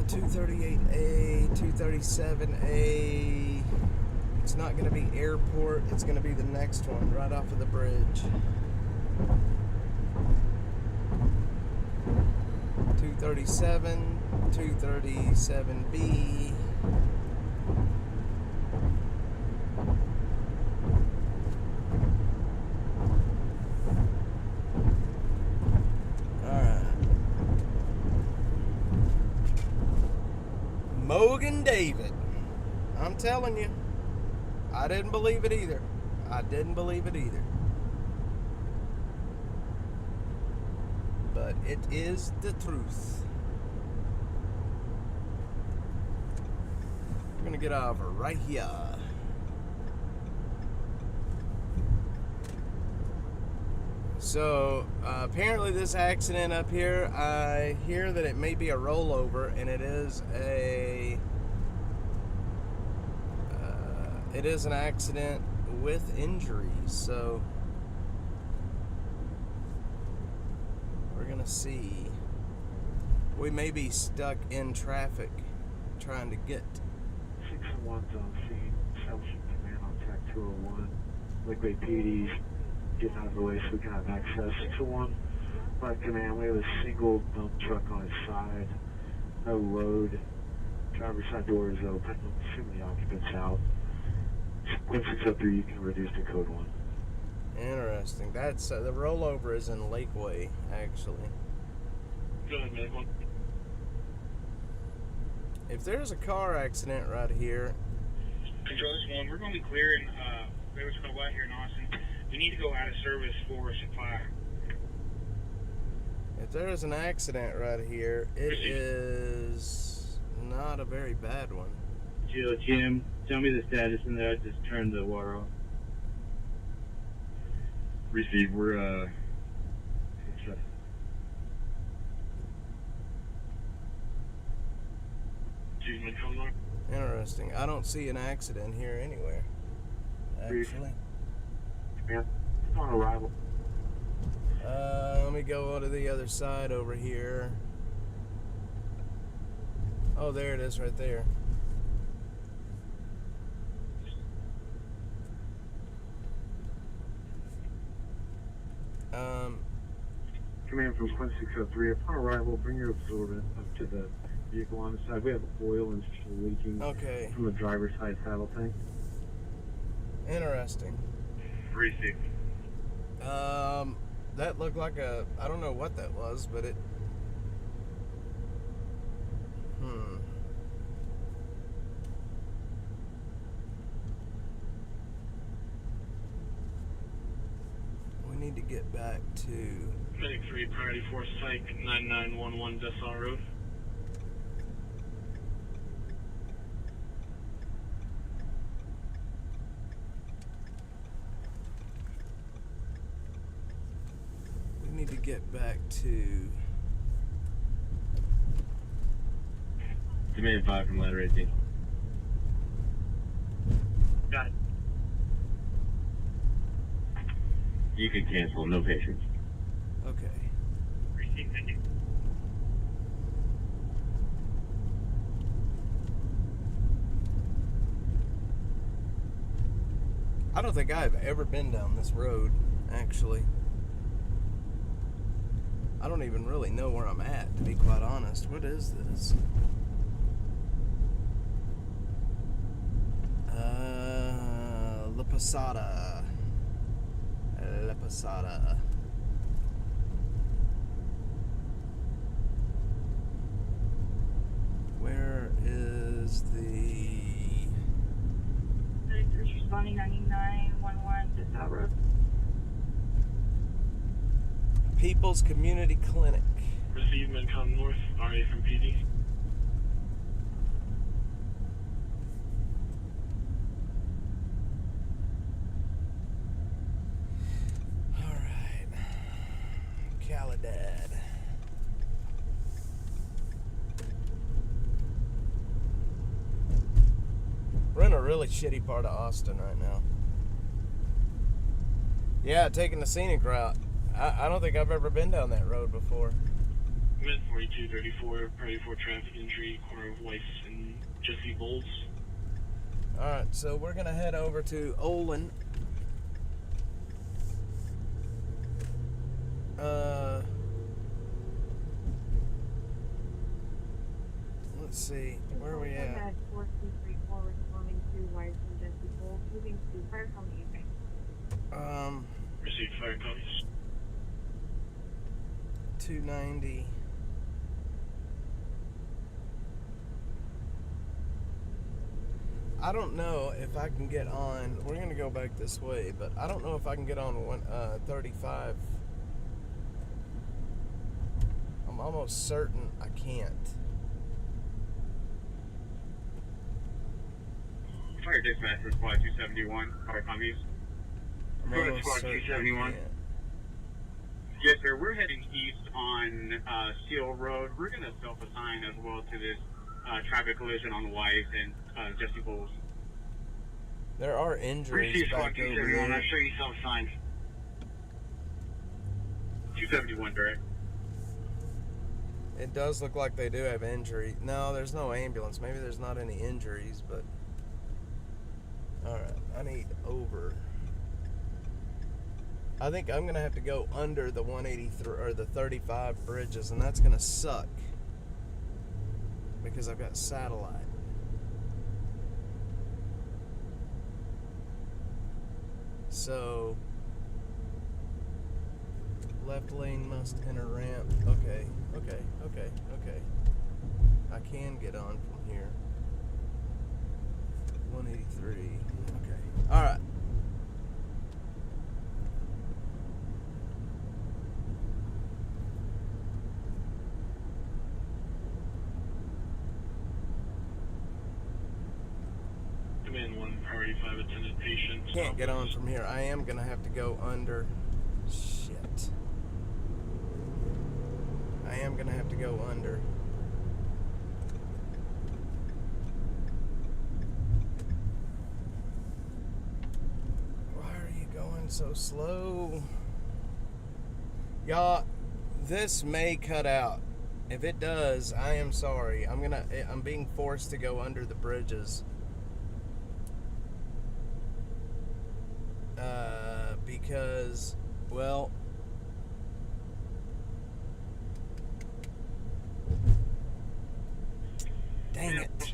238A, 237A. It's not going to be airport. It's going to be the next one right off of the bridge. 237, 237B. Mogan David. I'm telling you, I didn't believe it either. I didn't believe it either. But it is the truth. We're gonna get over right here. So apparently this accident up here, I hear that it may be a rollover, and it is an accident with injuries. So we're gonna see. We may be stuck in traffic trying to get. 601's on scene. Establishing command on track 201. Liquid PD's getting out of the way so we can have access. 601, by command, we have a single dump truck on its side. No load. Driver's side door is open. I'm assuming the occupant's out. 1603, you can reduce to code 1. Interesting. That's the rollover is in Lakeway, actually. Go ahead, man. If there's a car accident right here, Control this one. We're going to be clearing what's called out here in Austin. We need to go out of service for supply. if there is an accident right here, it is not a very bad one. Jim, tell me the status in there. I just turned the water off. Receive, we're, Achievement code north. Interesting. I don't see an accident here anywhere, actually. command, on arrival. Let me go on to the other side over here. Oh, there it is right there. Command from 1603, upon arrival, bring your absorbent up to the vehicle on the side. We have oil and fuel leaking Okay. from the driver's side saddle tank. Interesting. Receive. That looked like I don't know what that was, but it, we need to get back to, Medic 3, priority 4, psych 9911 Dessau Road. we need to get back to, Command 5 from ladder 18. Got it. You can cancel, no patience. okay. Receive, thank you. I don't think I've ever been down this road, actually. I don't even really know where I'm at, to be quite honest. What is this? La Posada. La Posada. Where is the... Responding 9911 Dessau Road. People's Community Clinic. Receive Medcom North, RA from PD. Alright. Caladad. We're in a really shitty part of Austin right now. Yeah, taking the scenic route. I don't think I've ever been down that road before. Med 4234, priority 4 traffic injury, corner of Weiss and Jesse Bowles. Alright, so we're going to head over to Olin. Let's see, where are we at? 4234 responding to Weiss and Jesse Bowles, moving to fire company. Received fire copies. 290. I don't know if I can get on. We're gonna go back this way, but I don't know if I can get on 35. I'm almost certain I can't. Fire dispatch for squad 271. Fire commies. I'm Go to almost squad certain I 271. can't. Yes, sir. We're heading east on Seal Road. We're going to self-assign as well to this traffic collision on the White and Jesse Bowles. There are injuries Receive back squad over 271. there. I'm sure you self-assigned. 271, direct. It does look like they do have injury. No, there's no ambulance. Maybe there's not any injuries, but... Alright, I need over. I think I'm going to have to go under the 183 or the 35 bridges, and that's going to suck. Because I've got satellite. So... Left lane must enter ramp. Okay. I can get on from here. 183. Okay. Alright. Command 1, priority 5 attended patient. Can't get on from here. I am gonna have to go under. Shit. I am gonna have to go under. Why are you going so slow? Y'all, this may cut out. If it does, I am sorry. I'm being forced to go under the bridges. Because, well, dang it.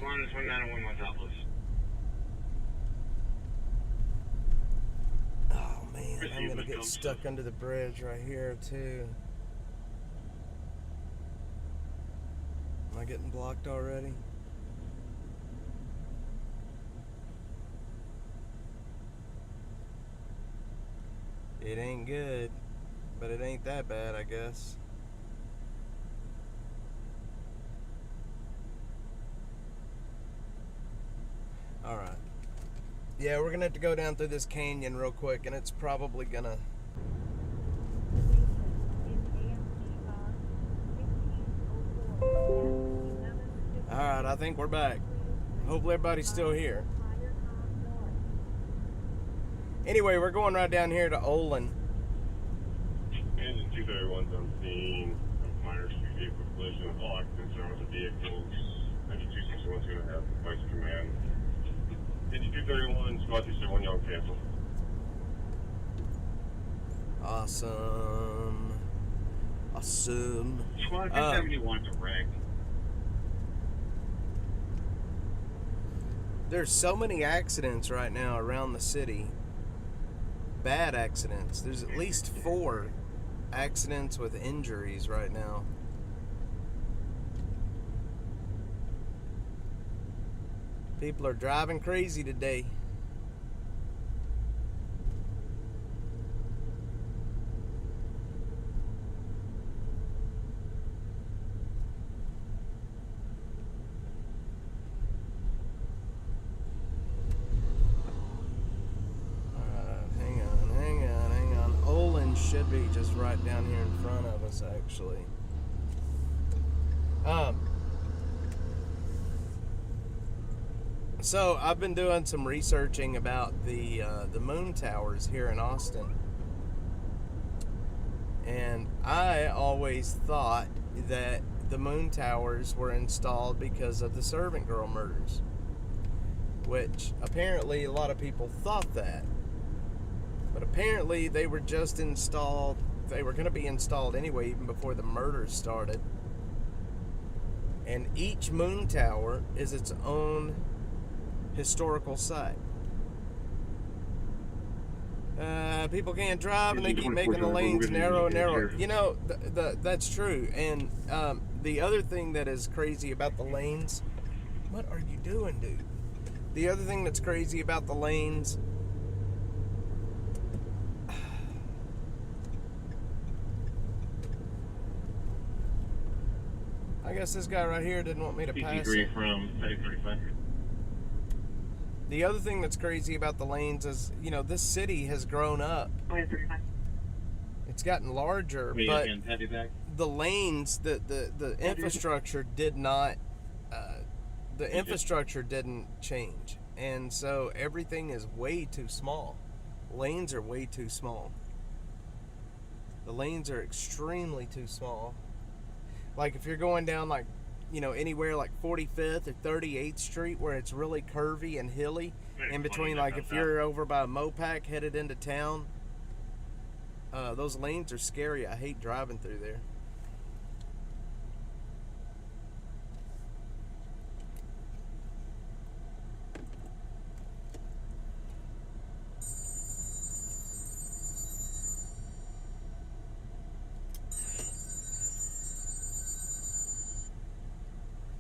Oh man, I'm gonna get stuck under the bridge right here too. Am I getting blocked already? It ain't good, but it ain't that bad, I guess. Alright. Yeah, we're gonna have to go down through this canyon real quick, and it's probably gonna... Alright, I think we're back. Hopefully everybody's still here. Anyway, we're going right down here to Olin. Engine 231's on scene. Minor street vehicle collision. All occupants are with the vehicles. Engine 261's going to have vice command. Engine 231, squad 271, y'all cancel. Awesome. Squad 271 direct. There's so many accidents right now around the city. Bad accidents. There's at least 4 accidents with injuries right now. People are driving crazy today. Should be just right down here in front of us, actually. So I've been doing some researching about the moon towers here in Austin, and I always thought that the moon towers were installed because of the servant girl murders, which apparently a lot of people thought that. But apparently they were just installed, they were going to be installed anyway even before the murders started. And each moon tower is its own historical site. People can't drive and they keep making the lanes narrow and narrow. You know, that's true. And the other thing that is crazy about the lanes, what are you doing, dude? The other thing that's crazy about the lanes, I guess this guy right here didn't want me to pass it. from 35. The other thing that's crazy about the lanes is, you know, this city has grown up. It's gotten larger, but the lanes, the infrastructure did not, the infrastructure didn't change. And so everything is way too small. Lanes are way too small. The lanes are extremely too small. Like if you're going down like, you know, anywhere like 45th or 38th Street where it's really curvy and hilly, in between, like if you're over by Mopac headed into town, those lanes are scary. I hate driving through there.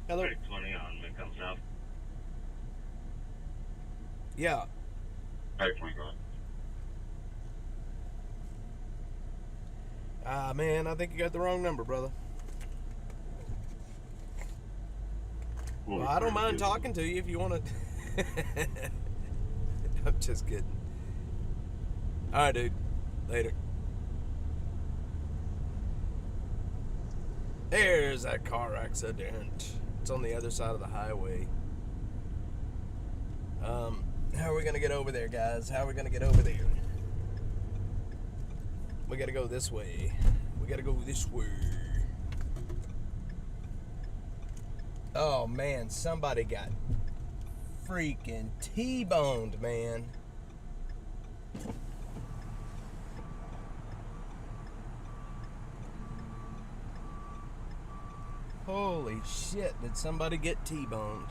Hello. 20 on Lincoln South. Yeah. 20 on. Ah, man, I think you got the wrong number, brother. Well, I don't mind talking to you if you want to. I'm just kidding. All right, dude. Later. There's that car accident. It's on the other side of the highway. How are we going to get over there, guys? How are we going to get over there? We got to go this way. We got to go this way. Oh, man. Somebody got freaking T-boned, man. Holy shit, did somebody get T-boned?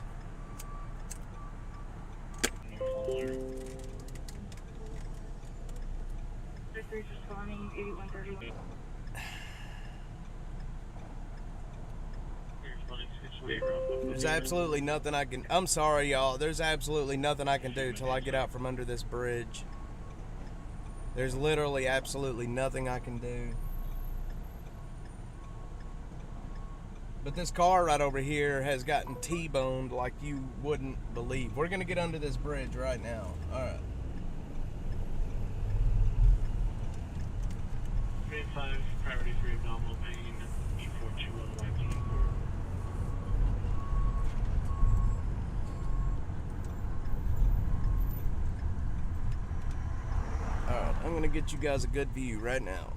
Responding 8131. There's absolutely nothing I can... I'm sorry, y'all. There's absolutely nothing I can do till I get out from under this bridge. There's literally absolutely nothing I can do. But this car right over here has gotten T-boned like you wouldn't believe. We're going to get under this bridge right now. All right. 5, priority 3 abdominal pain, E421 YT. Alright, I'm going to get you guys a good view right now.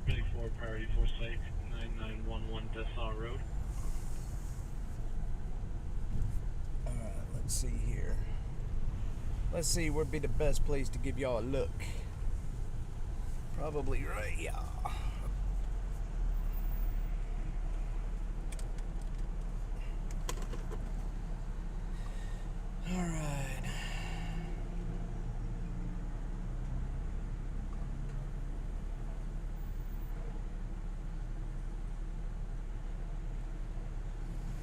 Ready for priority 4 site, 9911 Dessau Road. Let's see here. Let's see where'd be the best place to give y'all a look. Probably right here. Alright.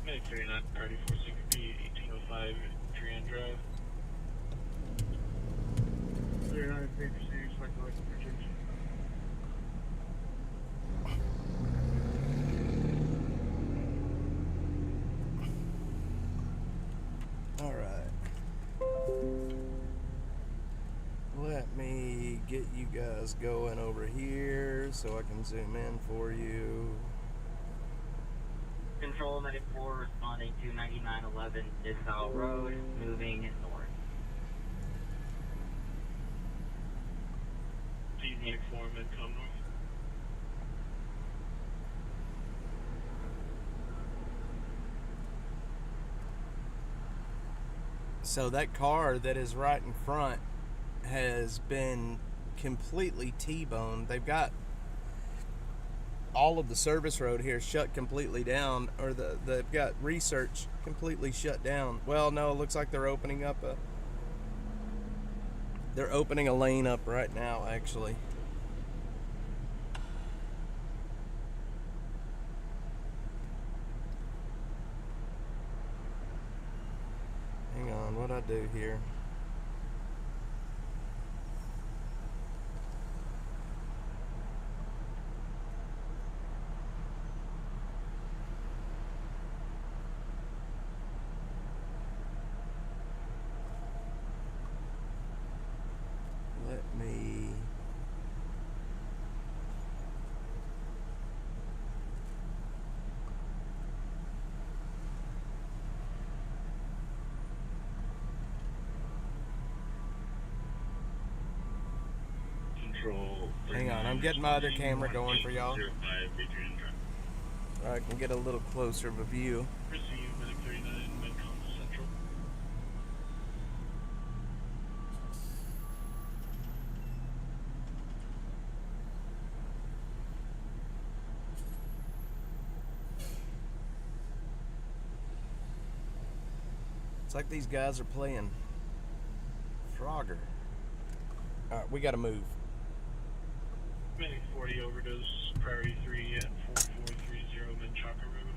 Medic 39, priority 4 CPP, 1805 Trian Drive. 39 3 proceedings, like protection. Let me get you guys going over here so I can zoom in for you. Control Medic 4 responding to 9911 Dessau Road, moving north. Team Medic 4, Midcom North. So that car that is right in front has been completely T-boned. They've got all of the service road here shut completely down, or they've got research completely shut down. Well, no, it looks like they're opening up a lane up right now, actually. do here. Let me... Control. Hang on, I'm getting my other camera going for y'all. I can get a little closer of a view. Receive Medic 39, Medcom Central. It's like these guys are playing Frogger. Alright, we gotta move. Medic 40 overdose, priority 3 at 4430 Menchaca Road.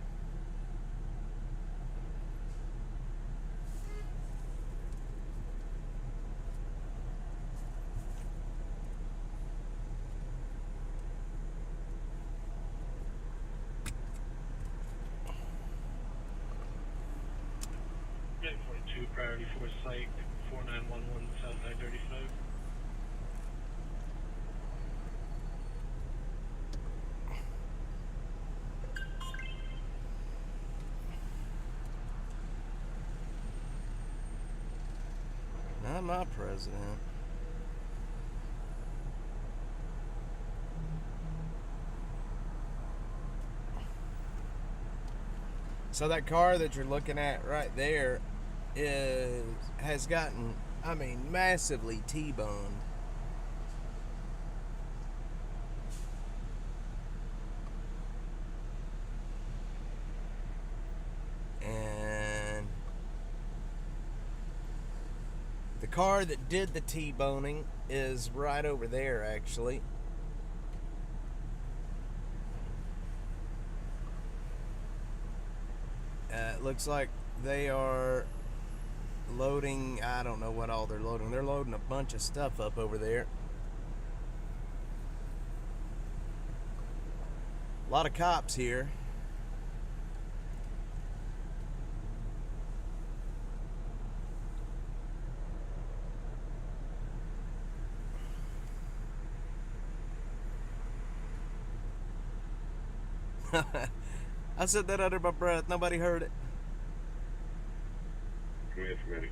Medic 42, priority 4 site, 4911 South I-35. Not my president. So that car that you're looking at right there has gotten, I mean, massively T-boned. And the car that did the T-boning is right over there, actually. It looks like they are loading, I don't know what all they're loading. They're loading a bunch of stuff up over there. A lot of cops here. I said that under my breath. Nobody heard it. Command for medic.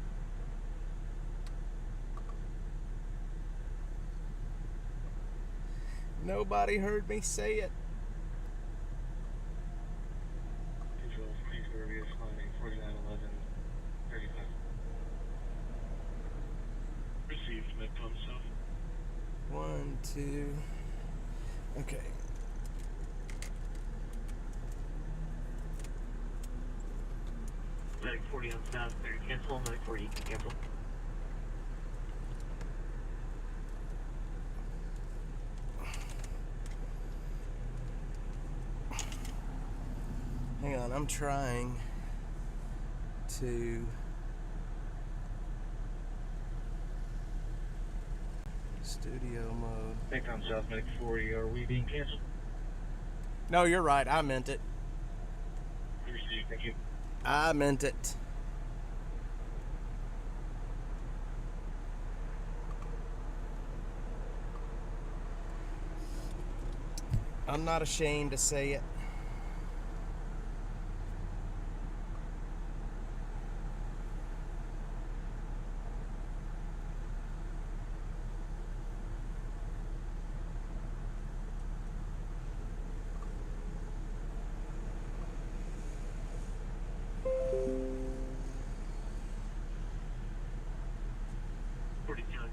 Nobody heard me say it. Control, please go responding 4911 35. Received Medcom South. 1, 2. Okay. Medic 40 on South, clear cancel. Medic 40, you can cancel. Hang on, I'm trying to studio mode. Medcom South, Medic 40, are we being canceled? No, you're right. I meant it. Received, thank you. I meant it. I'm not ashamed to say it.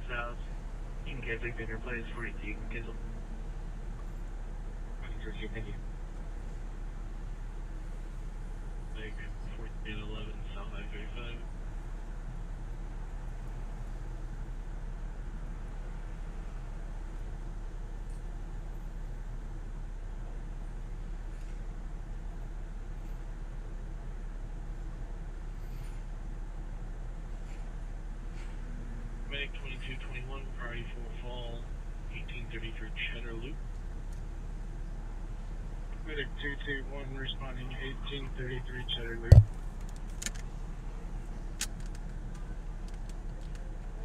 South, you can cancel your place. 42, you can cancel. Thank you. Like 1411 South I-35. 221, priority 4 fall, 1833 Cheddar Loop. Medic 221 responding 1833 Cheddar Loop.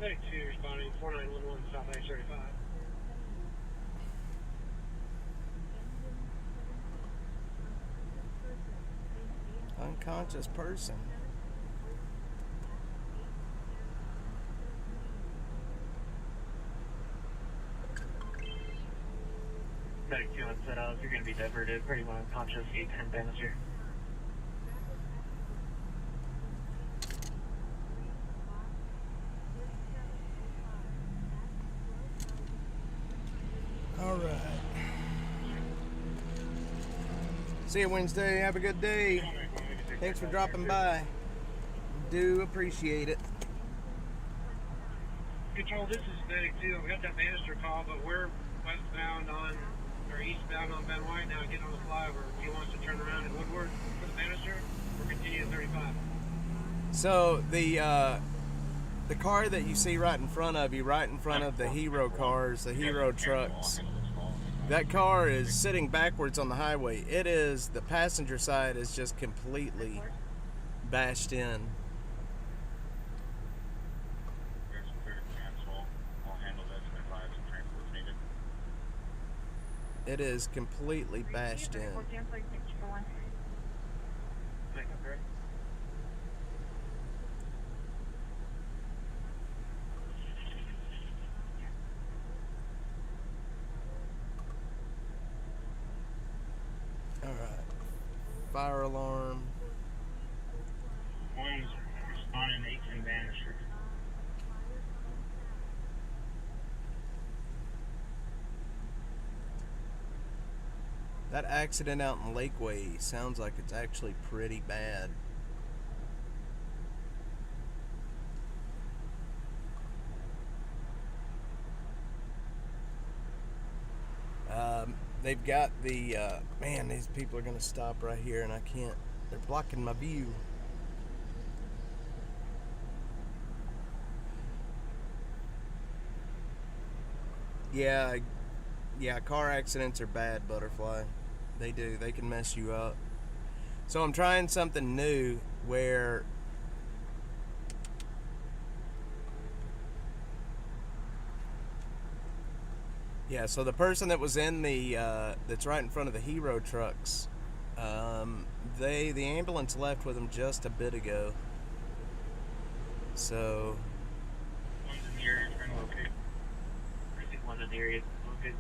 Medic 2 responding 4911 South I-35. Unconscious person. Medic 2 said you're going to be diverted, pretty much unconscious, 810 Bannister. All right. See you Wednesday. Have a good day. Thanks for dropping by. Do appreciate it. Control, this is Medic 2. We got that Bannister call, but we're westbound on, or eastbound on Ben White now, getting on the flyover. He wants to turn around at Woodward for the Bannister. We're continuing 35. So the car that you see right in front of you, right in front of the Hero cars, the Hero trucks, that car is sitting backwards on the highway. It is, the passenger side is just completely bashed in. It is completely bashed in. All right. Fire alarm. One's responding 18 Bannister. That accident out in Lakeway sounds like it's actually pretty bad. They've got the, man, these people are going to stop right here and I can't, they're blocking my view. Yeah, car accidents are bad, Butterfly. They do. They can mess you up. So I'm trying something new where so the person that was in the that's right in front of the Hero trucks, the ambulance left with them just a bit ago. So One's in the area trying to locate. One's in the area locate.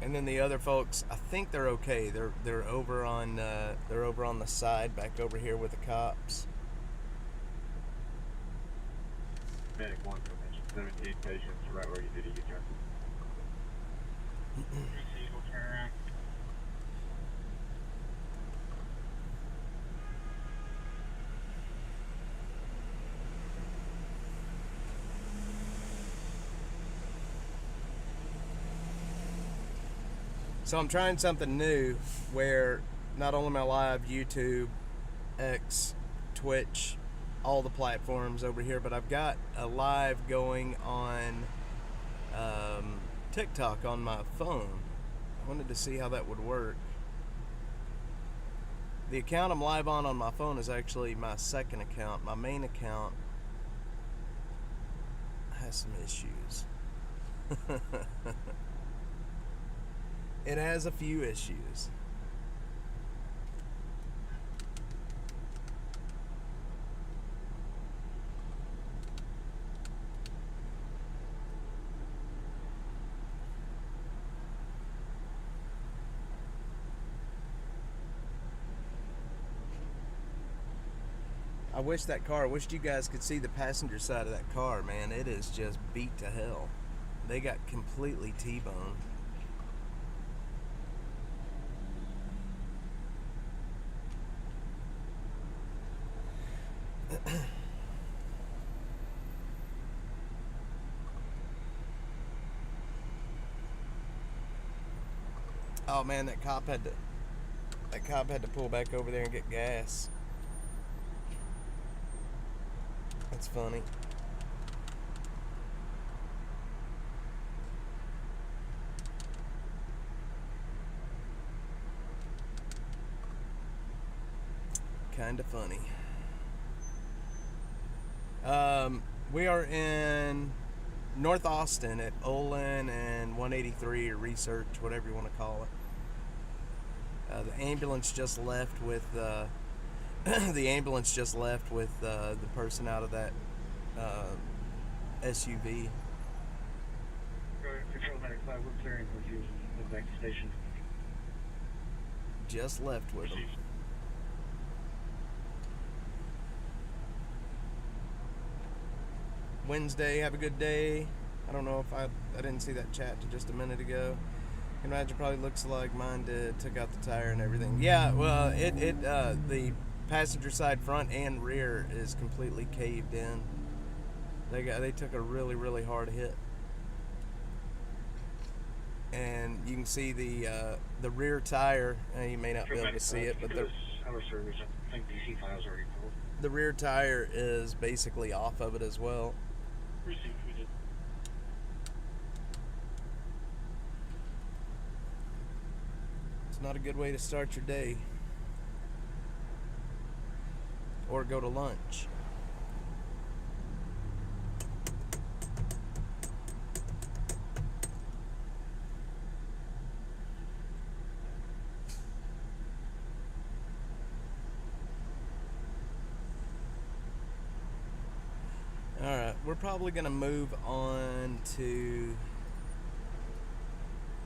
And then the other folks, I think they're okay. They're over on the side back over here with the cops. Medic 1 formation, 17 patients right where you did a U-turn. We'll turn around. So I'm trying something new where not only am I live YouTube, X, Twitch, all the platforms over here, but I've got a live going on TikTok on my phone. I wanted to see how that would work. The account I'm live on my phone is actually my second account. My main account has some issues. It has a few issues. I wish you guys could see the passenger side of that car, man. It is just beat to hell. They got completely T-boned. Oh man, that cop had to pull back over there and get gas. That's funny. kind of funny. We are in North Austin at Olin and 183 or Research, whatever you want to call it. The ambulance just left with the person out of that SUV. Control 95, we're clearing with you. Go back to station. Just left with them. Wednesday, have a good day. I don't know if I didn't see that chat to just a minute ago. I can imagine probably looks like mine did. Took out the tire and everything. Yeah, well, the passenger side front and rear is completely caved in. They took a really, really hard hit. And you can see the rear tire. You may not be able to see it, but our service, I think DC files already pulled. The rear tire is basically off of it as well. Received, we did. It's not a good way to start your day. Or go to lunch. Alright, we're probably going to move on to...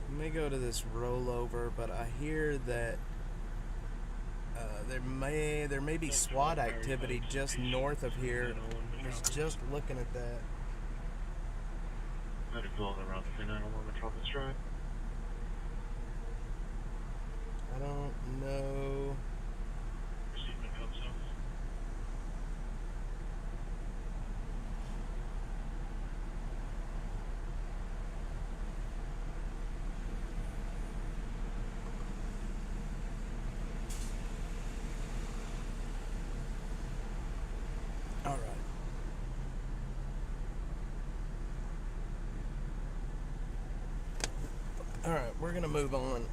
Let me go to this rollover, but I hear that there may be SWAT activity just north of here. I was just looking at that. Medical on around 3901 Metropolis Drive. I don't know. Received my code south. Alright, we're going to move on.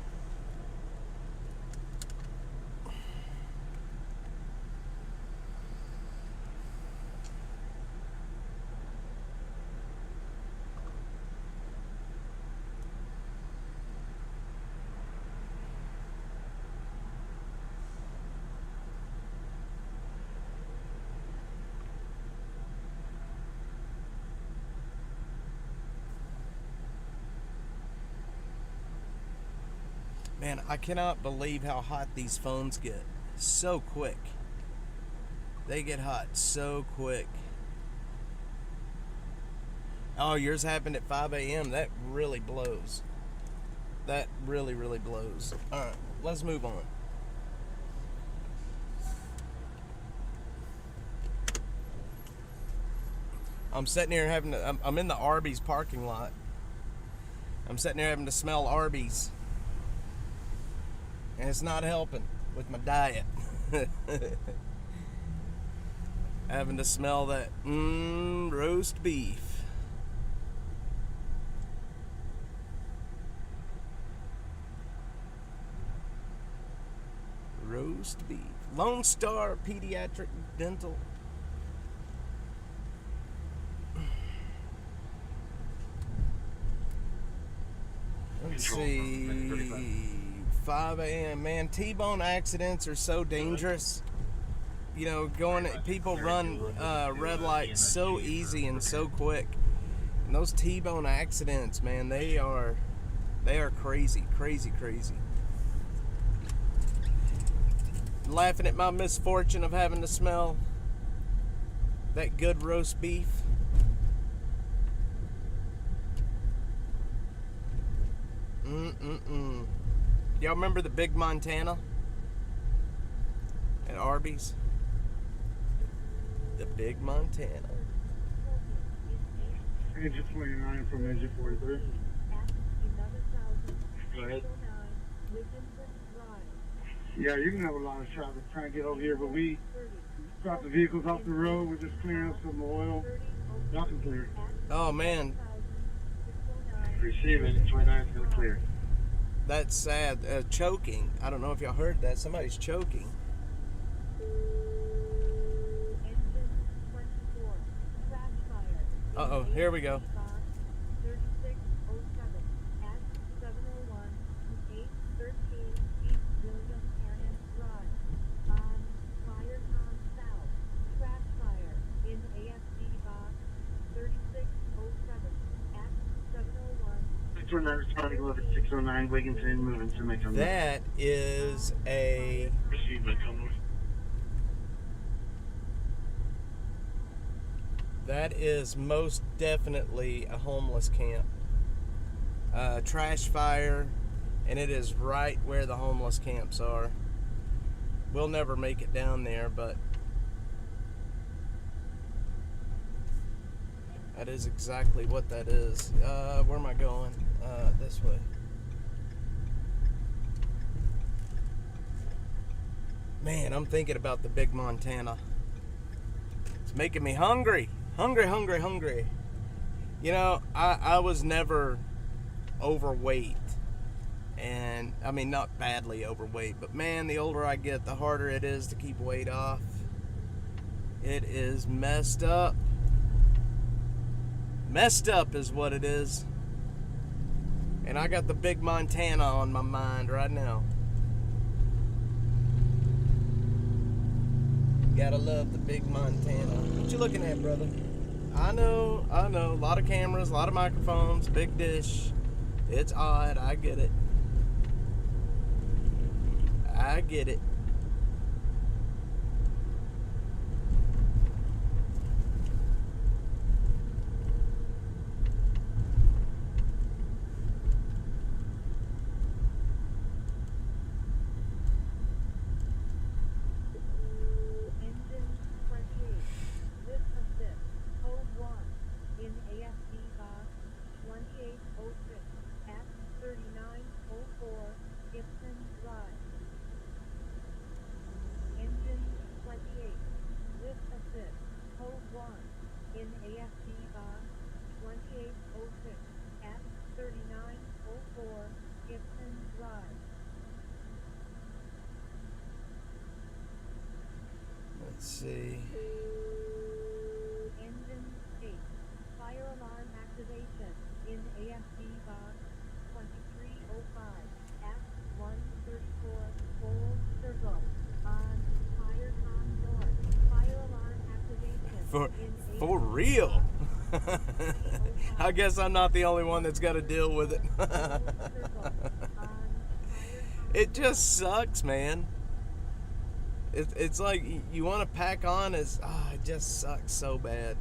Man, I cannot believe how hot these phones get so quick. They get hot so quick. Oh, yours happened at 5 a.m. That really blows. That really, really blows. Alright, let's move on. I'm sitting here having to... I'm in the Arby's parking lot. I'm sitting there having to smell Arby's. And it's not helping with my diet. Having to smell that roast beef. Roast beef. Lone Star Pediatric Dental. Let's see. 5 a.m. Man, T-bone accidents are so dangerous. You know, people run red lights so easy and so quick. And those T-bone accidents, man, they are crazy, crazy, crazy. Laughing at my misfortune of having to smell that good roast beef. Y'all remember the Big Montana at Arby's? The Big Montana. Engine 29 from engine 43. Go ahead. Yeah, you can have a lot of traffic trying to get over here, but we dropped the vehicles off the road. We're just clearing up some oil. Y'all can clear. Oh, man. Receive it. 29 is going to clear. That's sad. Choking. I don't know if y'all heard that. Somebody's choking. Uh-oh, here we go. 3607 at 701 813 East William Cannon Drive. On Firecom South, trash fire in AFD box 3607 at 701. We're not responding to 609 Wigginton, moving to make a That is a... Received by Conroy. That is most definitely a homeless camp. Trash fire, and it is right where the homeless camps are. We'll never make it down there, but that is exactly what that is. Where am I going? This way. Man, I'm thinking about the big Montana. It's making me hungry. Hungry. You know, I was never overweight. And, I mean, not badly overweight. But, man, the older I get, the harder it is to keep weight off. It is messed up. Messed up is what it is. And I got the big Montana on my mind right now. Gotta love the big Montana. What you looking at, brother? I know. A lot of cameras, a lot of microphones, big dish. It's odd. I get it. Engine 28. With assist. Code 1. In AFD box 2806 at 3904 Gibson Drive. Engine 28. With assist. Code 1. In AFD box 2806 at 3904 Gibson Drive. Let's see. Engine 8. Fire alarm activation in AFD box 2305 at 134 Gold Circle on Firecom North. Fire alarm activation For real. I guess I'm not the only one that's got to deal with it. It just sucks, man. It's like you want to pack on it just sucks so bad.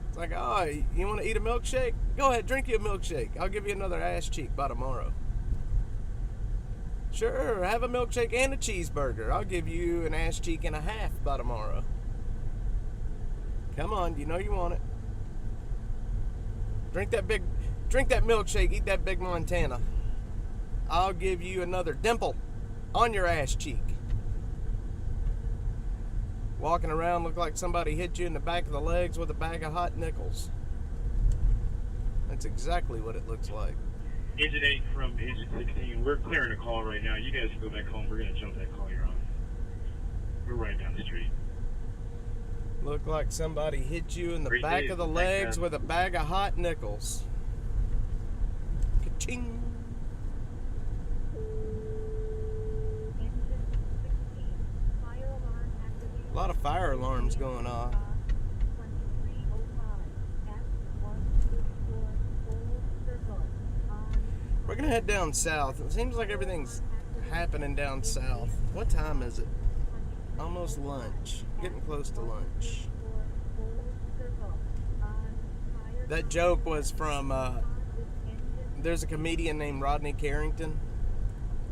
It's like, oh, you want to eat a milkshake? Go ahead, drink you a milkshake. I'll give you another ass cheek by tomorrow. Sure, have a milkshake and a cheeseburger. I'll give you an ass cheek and a half by tomorrow. Come on, you know you want it. Drink that milkshake, eat that big Montana. I'll give you another dimple on your ass cheek. Walking around look like somebody hit you in the back of the legs with a bag of hot nickels. That's exactly what it looks like. Engine 8 from Engine 16. We're clearing a call right now. You guys can go back home. We're going to jump that call you're on. We're right down the street. Look like somebody hit you in the back of the legs with a bag of hot nickels. Ka-ching. A lot of fire alarms going off. We're gonna head down south. It seems like everything's happening down south. What time is it? Almost lunch. Getting close to lunch. That joke was from, there's a comedian named Rodney Carrington.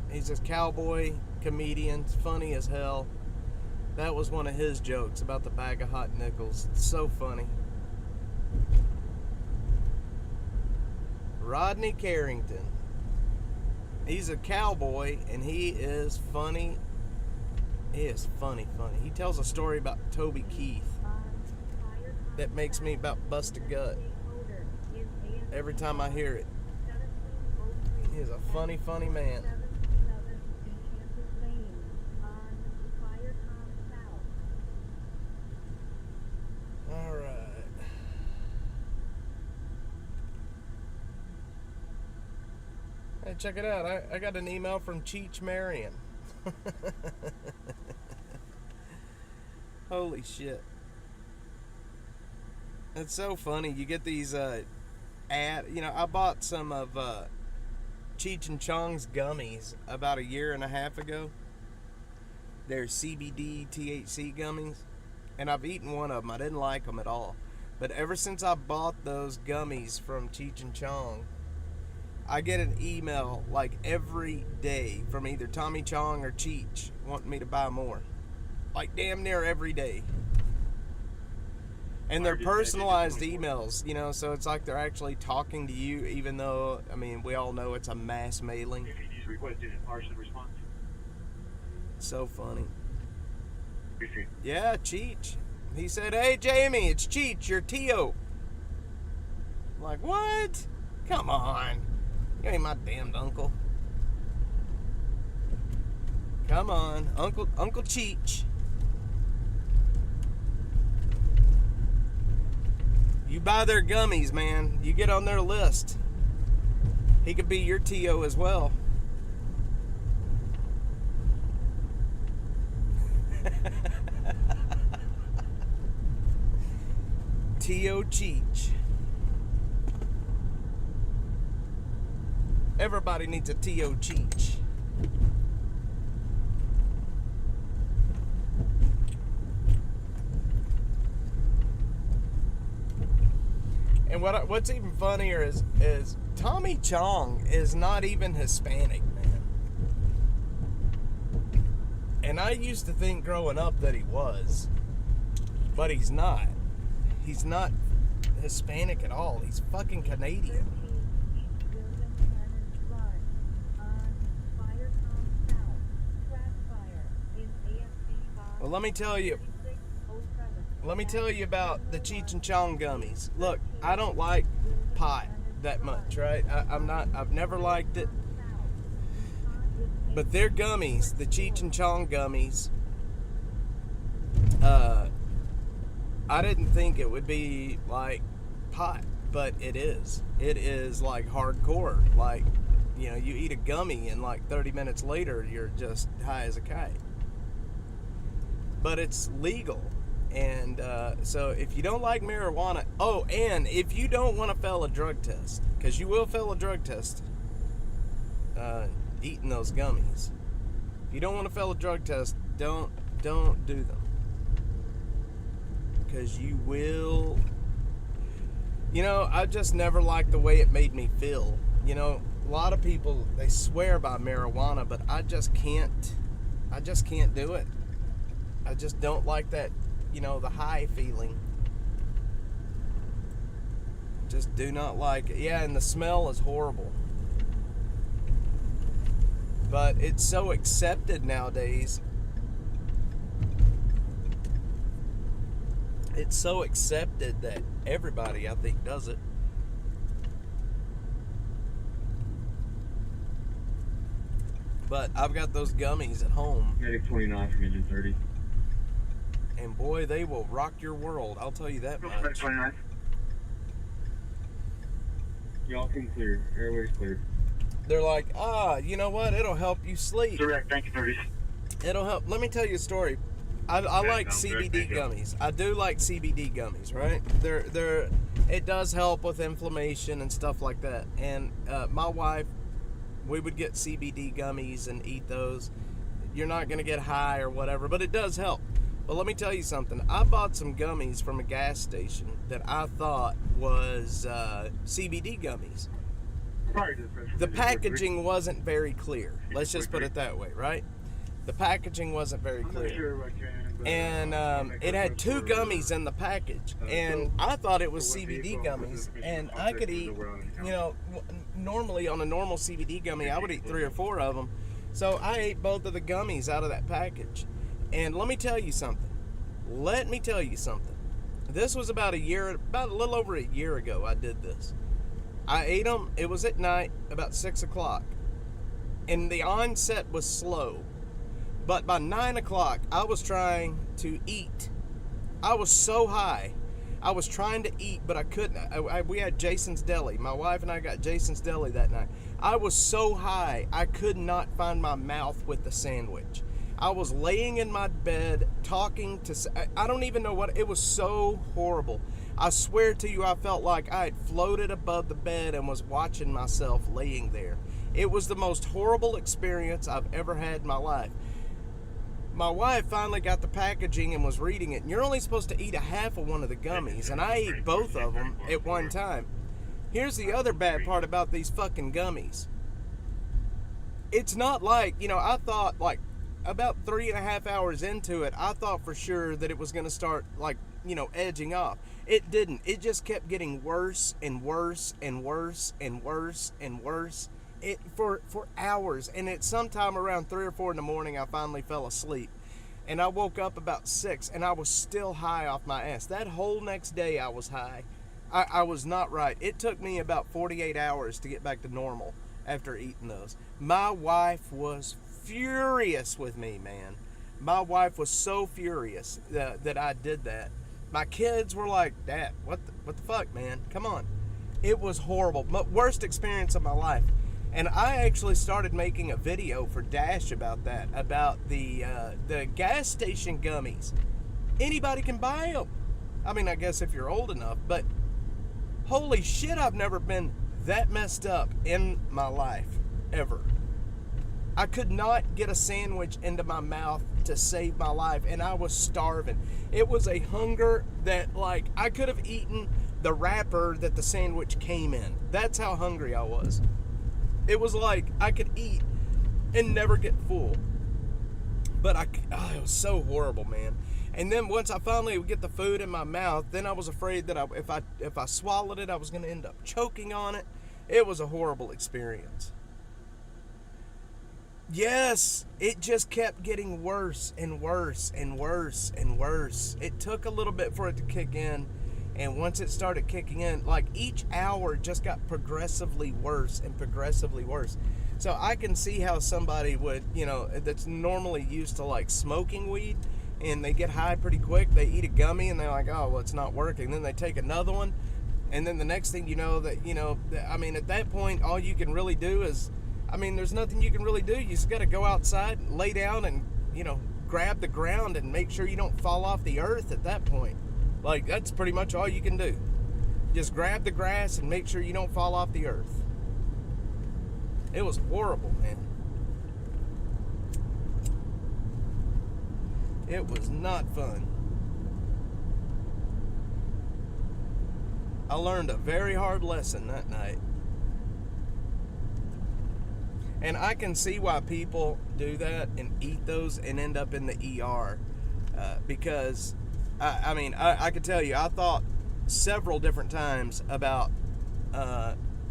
He's a cowboy comedian, funny as hell. That was one of his jokes about the bag of hot nickels. It's so funny. Rodney Carrington. He's a cowboy and he is funny. He is funny. He tells a story about Toby Keith that makes me about bust a gut every time I hear it. He is a funny man. Alright. Hey, check it out. I got an email from Cheech Marion. Holy shit. It's so funny. You get these I bought some of Cheech and Chong's gummies about a year and a half ago. They're CBD THC gummies, and I've eaten one of them. I didn't like them at all. But ever since I bought those gummies from Cheech and Chong, I get an email like every day from either Tommy Chong or Cheech wanting me to buy more. Like damn near every day. And they're personalized emails, you know, so it's like they're actually talking to you, even though, I mean, we all know it's a mass mailing. He's requesting a partial response. So funny. Appreciate it. Yeah, Cheech. He said, "Hey, Jamie, it's Cheech, your Tio." I'm like, what? Come on. You ain't my damned uncle. Come on, Uncle Cheech. You buy their gummies, man. You get on their list. He could be your Tio as well. Tio Cheech. Everybody needs a Tio Cheech. And what's even funnier is Tommy Chong is not even Hispanic, man. And I used to think growing up that he was, but he's not. He's not Hispanic at all. He's fucking Canadian. Well, let me tell you about the Cheech and Chong gummies. Look, I don't like pot that much, right? I've never liked it. But their gummies, the Cheech and Chong gummies, I didn't think it would be like pot, but it is. It is like hardcore. Like, you know, you eat a gummy and like 30 minutes later, you're just high as a kite. But it's legal. And so if you don't like marijuana, and if you don't want to fail a drug test, because you will fail a drug test eating those gummies. If you don't want to fail a drug test, don't do them. Because you will. You know, I just never liked the way it made me feel. You know, a lot of people, they swear by marijuana, but I just can't do it. I just don't like that, you know, the high feeling. Just do not like it. Yeah, and the smell is horrible. But it's so accepted nowadays. It's so accepted that everybody, I think, does it. But I've got those gummies at home. Medic 29 from engine 30. And boy, they will rock your world. I'll tell you that much. 29. Y'all can clear. Airway's cleared. They're like, you know what? It'll help you sleep. Direct, thank you, 30. It'll help. Let me tell you a story. I like CBD gummies. I do like CBD gummies, right? It does help with inflammation and stuff like that. And my wife, we would get CBD gummies and eat those. You're not going to get high or whatever, but it does help. But let me tell you something. I bought some gummies from a gas station that I thought was CBD gummies. The packaging wasn't very clear. Let's just put it that way, right? The packaging wasn't very clear. And it had 2 gummies in the package. And I thought it was CBD gummies. And I could eat, you know, normally on a normal CBD gummy, I would eat 3 or 4 of them. So I ate both of the gummies out of that package. And let me tell you something. This was about a little over a year ago I did this. I ate them. It was at night, about 6 o'clock. And the onset was slow. But by 9 o'clock, I was trying to eat. I was so high. I was trying to eat, but I couldn't. We had Jason's Deli. My wife and I got Jason's Deli that night. I was so high, I could not find my mouth with the sandwich. I was laying in my bed talking to, I don't even know what, it was so horrible. I swear to you, I felt like I had floated above the bed and was watching myself laying there. It was the most horrible experience I've ever had in my life. My wife finally got the packaging and was reading it. And you're only supposed to eat a half of one of the gummies, and I ate both of them at one time. Here's the other bad part about these fucking gummies. It's not like, I thought like about 3.5 hours into it, I thought for sure that it was going to start like, edging off. It didn't. It just kept getting worse and worse and worse and worse and worse. For hours, and at sometime around 3 or 4 in the morning, I finally fell asleep, and I woke up about 6, and I was still high off my ass. That whole next day, I was high. I was not right. It took me about 48 hours to get back to normal after eating those. My wife was furious with me, man. My wife was so furious that I did that. My kids were like, "Dad, what the fuck, man? Come on." It was horrible. Worst experience of my life. And I actually started making a video for Dash about that, about the gas station gummies. Anybody can buy them. I mean, I guess if you're old enough, but holy shit, I've never been that messed up in my life, ever. I could not get a sandwich into my mouth to save my life, and I was starving. It was a hunger that, like, I could have eaten the wrapper that the sandwich came in. That's how hungry I was. It was like I could eat and never get full. But it was so horrible, man. And then once I finally would get the food in my mouth, then I was afraid that if I swallowed it, I was going to end up choking on it. It was a horrible experience. Yes, it just kept getting worse and worse and worse and worse. It took a little bit for it to kick in. And once it started kicking in, like each hour just got progressively worse and progressively worse. So I can see how somebody would, that's normally used to like smoking weed, and they get high pretty quick. They eat a gummy and they're like, "Oh, well, it's not working." Then they take another one. And then the next thing you know, at that point, all you can really do is, there's nothing you can really do. You just got to go outside, lay down, and, grab the ground and make sure you don't fall off the earth at that point. Like, that's pretty much all you can do. Just grab the grass and make sure you don't fall off the earth. It was horrible, man. It was not fun. I learned a very hard lesson that night. And I can see why people do that and eat those and end up in the ER. Because, I could tell you, I thought several different times about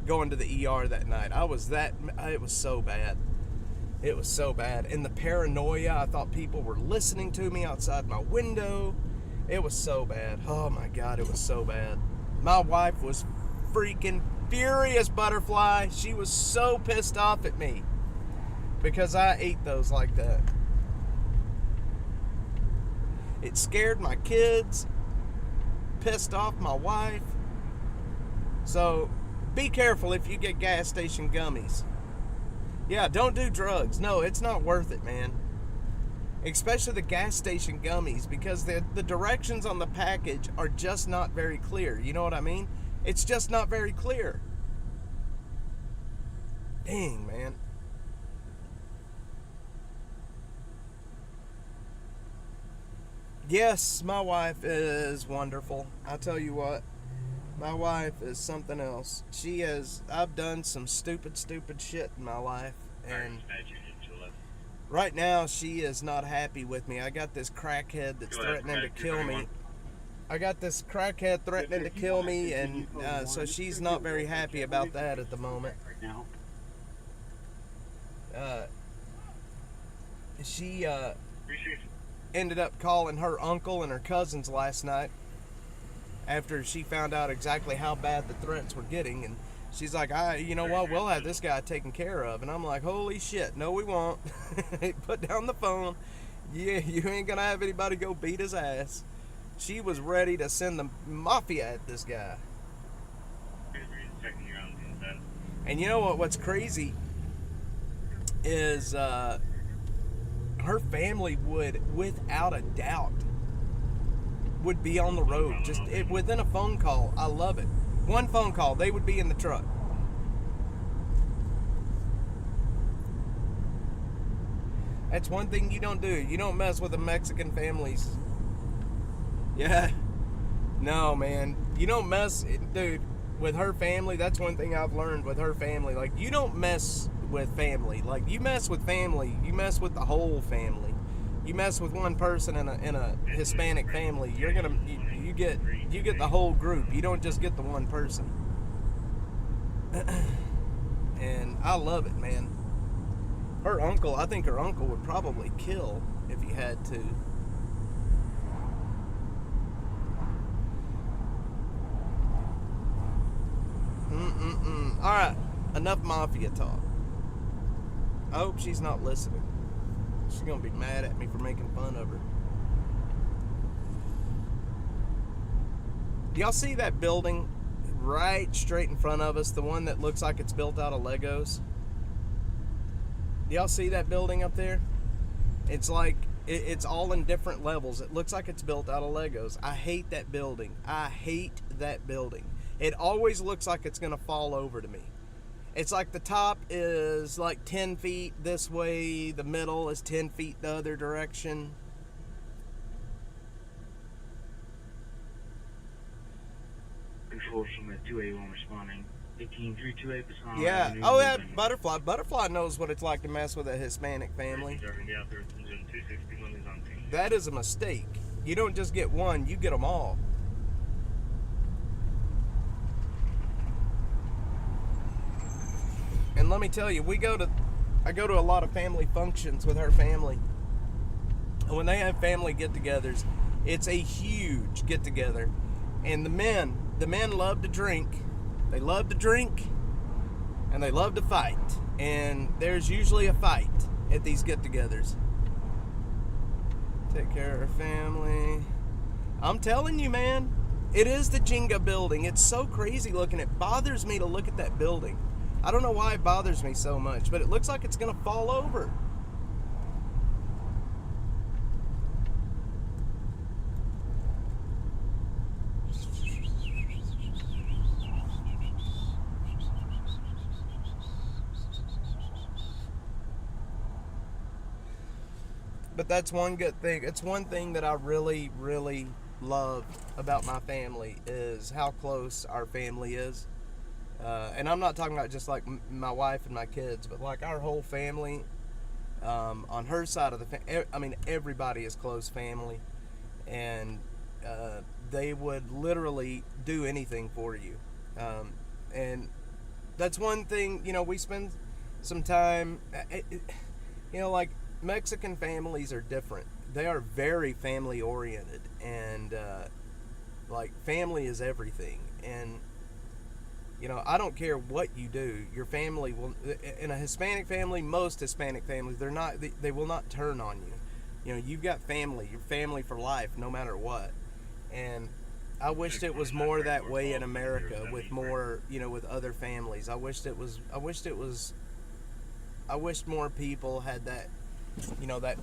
going to the ER that night. It was so bad. It was so bad. And the paranoia, I thought people were listening to me outside my window. It was so bad. Oh my God, it was so bad. My wife was freaking furious, Butterfly. She was so pissed off at me because I ate those like that. It scared my kids, pissed off my wife. So be careful if you get gas station gummies. Yeah, don't do drugs. No, it's not worth it, man. Especially the gas station gummies, because the directions on the package are just not very clear. You know what I mean? It's just not very clear. Dang, man. Yes, my wife is wonderful. I'll tell you what. My wife is something else. I've done some stupid shit in my life. And right now, she is not happy with me. I got this crackhead that's threatening to kill me. And so she's not very happy about that at the moment. She ended up calling her uncle and her cousins last night after she found out exactly how bad the threats were getting, and she's like, you know what, we'll have this guy taken care of. And I'm like, holy shit, no we won't. Put down the phone. Yeah, you ain't gonna have anybody go beat his ass. She was ready to send the mafia at this guy. And you know what's crazy is her family would, without a doubt, would be on the road. Just within a phone call. I love it. One phone call, they would be in the truck. That's one thing you don't do. You don't mess with the Mexican families. Yeah. No, man. You don't mess, dude, with her family. That's one thing I've learned with her family. Like, you don't mess with family. Like, you mess with family, you mess with the whole family. You mess with one person in a Hispanic family, you're gonna you get the whole group. You don't just get the one person. And I love it, man. I think her uncle would probably kill if he had to. Alright, enough mafia talk. I hope she's not listening. She's gonna be mad at me for making fun of her. Do y'all see that building right straight in front of us? The one that looks like it's built out of Legos? Do y'all see that building up there? It's like, it's all in different levels. It looks like it's built out of Legos. I hate that building. I hate that building. It always looks like it's gonna fall over to me. It's like the top is like 10 feet this way, the middle is 10 feet the other direction. Control from the 281 responding. 18328 Passant. Yeah. Oh, yeah. Butterfly. Butterfly knows what it's like to mess with a Hispanic family. That is a mistake. You don't just get one, you get them all. And let me tell you, I go to a lot of family functions with her family. And when they have family get-togethers, it's a huge get-together. And the men love to drink. They love to drink, and they love to fight. And there's usually a fight at these get-togethers. Take care of her family. I'm telling you, man, it is the Jenga building. It's so crazy looking. It bothers me to look at that building. I don't know why it bothers me so much, but it looks like it's going to fall over. But that's one good thing. It's one thing that I really, really love about my family is how close our family is. And I'm not talking about just like my wife and my kids, but like our whole family. On her side of the family, I mean, everybody is close family. And they would literally do anything for you. And that's one thing, you know, we spend some time, you know, like, Mexican families are different. They are very family oriented, and like, family is everything. And you know, I don't care what you do, your family will, in a Hispanic family, most Hispanic families, they will not turn on you. You know, you've got family, your family for life, no matter what. And I wished it was more that way in America, with more, you know, with other families. I wished more people had that, you know, that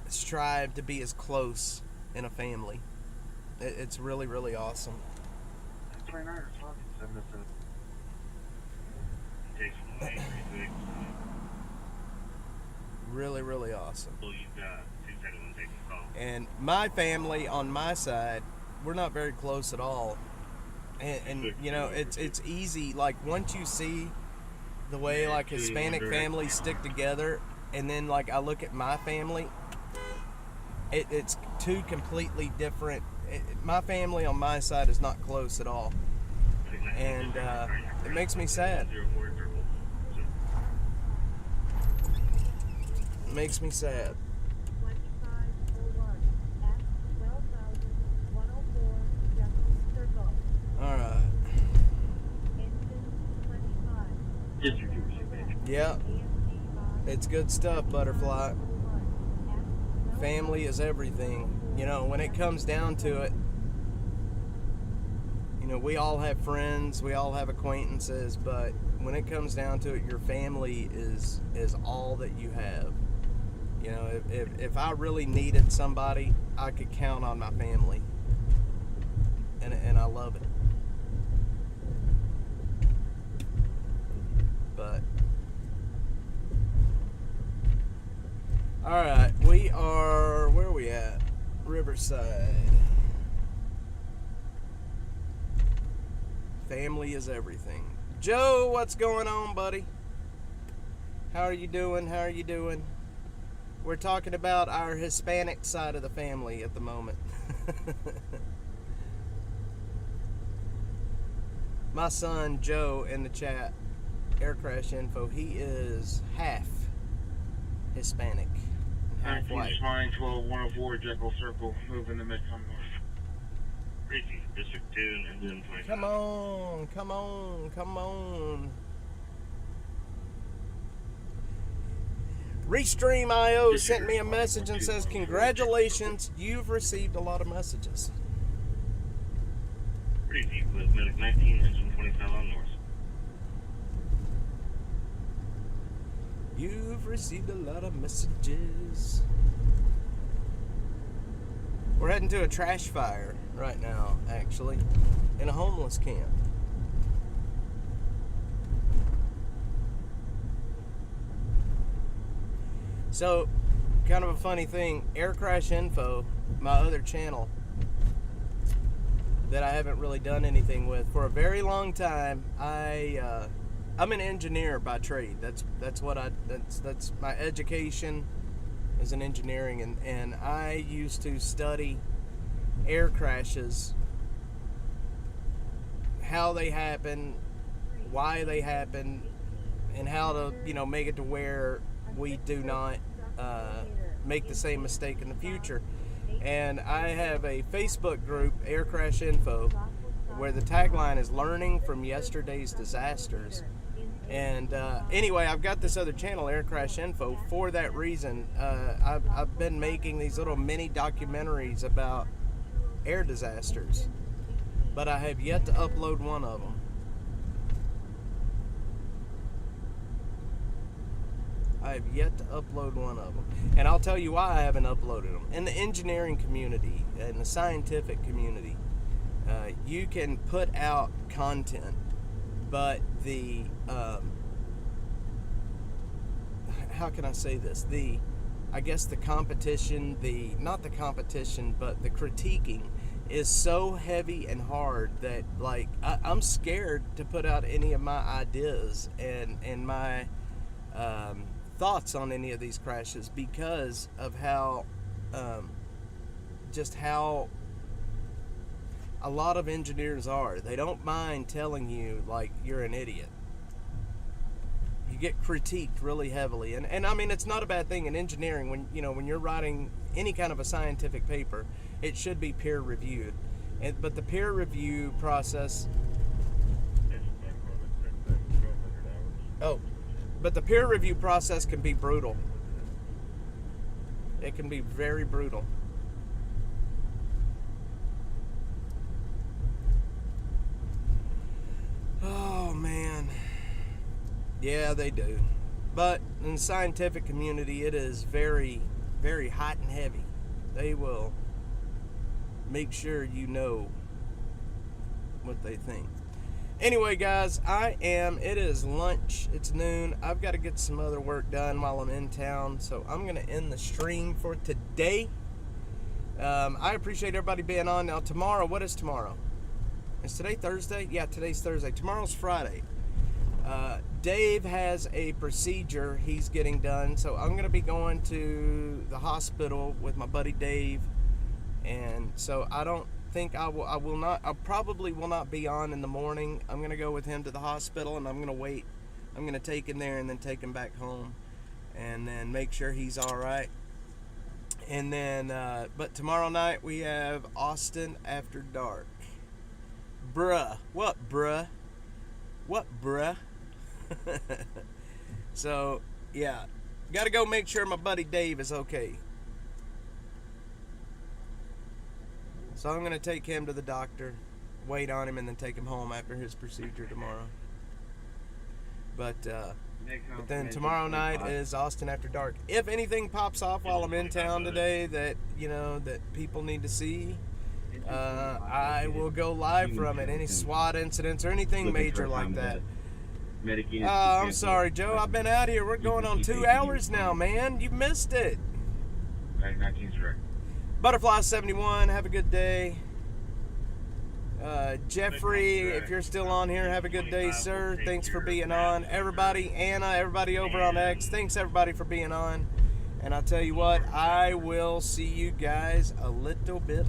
strive to be as close in a family. It's really, really awesome. 29 or 7 Really, really awesome. And my family on my side, we're not very close at all. And you know, it's easy. Like, once you see the way like Hispanic families stick together, and then like I look at my family, it's two completely different. My family on my side is not close at all, and it makes me sad. It makes me sad. 2501 at 12,104 Justice Circle. All right. Engine 25. Yeah. It's good stuff, Butterfly. Family is everything. You know, when it comes down to it, you we all have friends, we all have acquaintances, but when it comes down to it, your family is all that you have. If I really needed somebody, I could count on my family, and I love it. But all right, where are we at? Riverside. Family is everything. Joe, what's going on, buddy? How are you doing? We're talking about our Hispanic side of the family at the moment. My son, Joe, in the chat, Air Crash Info, he is half Hispanic, half white. Flying 12104 Jekyll Circle, moving to Midtown North. Crazy, District 2 and then 25. Come on. Restream.io sent me a message and says, congratulations, you've received a lot of messages. Crazy, with Medic 19, engine 25 on north. You've received a lot of messages. We're heading to a trash fire right now, actually, in a homeless camp. So, kind of a funny thing, Air Crash Info, my other channel that I haven't really done anything with for a very long time. I'm an engineer by trade. That's my education is in engineering, and I used to study air crashes, how they happen, why they happen, and how to make it to where we do not make the same mistake in the future. And I have a Facebook group, Air Crash Info, where the tagline is learning from yesterday's disasters. And anyway, I've got this other channel, Air Crash Info, for that reason. I've been making these little mini documentaries about air disasters, but I have yet to upload one of them. I have yet to upload one of them. And I'll tell you why I haven't uploaded them. In the engineering community, in the scientific community, you can put out content, but the, how can I say this? I guess the competition, not the competition, but the critiquing is so heavy and hard that, like, I'm scared to put out any of my ideas and my thoughts on any of these crashes because of how how a lot of engineers are. They don't mind telling you, like, you're an idiot. You get critiqued really heavily, and I mean, it's not a bad thing in engineering. When you're writing any kind of a scientific paper, it should be peer reviewed, but the peer review process but the peer review process can be brutal. It can be very brutal. Oh, man. Yeah, they do. But in the scientific community, it is very, very hot and heavy. They will make sure you know what they think. Anyway, guys, it is lunch. It's noon. I've got to get some other work done while I'm in town, so I'm going to end the stream for today. I appreciate everybody being on. Now, tomorrow, what is tomorrow? Is today Thursday? Yeah, today's Thursday. Tomorrow's Friday. Dave has a procedure he's getting done, so I'm going to be going to the hospital with my buddy Dave, and so I don't think I probably will not be on in the morning. I'm going to go with him to the hospital, and I'm going to wait. I'm going to take him there and then take him back home and then make sure he's all right. And then, but tomorrow night we have Austin After Dark. Bruh. What, bruh? What, bruh? So, yeah. Got to go make sure my buddy Dave is okay. So I'm going to take him to the doctor, wait on him and then take him home after his procedure tomorrow. But then tomorrow night is Austin After Dark. If anything pops off while I'm in town today that, you know, that people need to see, I will go live from it. Any SWAT incidents or anything major like that. I'm sorry, Joe. I've been out here. We're going on 2 hours now, man. You missed it. Butterfly71, have a good day. Jeffrey, if you're still on here, have a good day, sir. Thanks for being on. Everybody, Anna, everybody over on X, thanks everybody for being on. And I'll tell you what, I will see you guys a little bit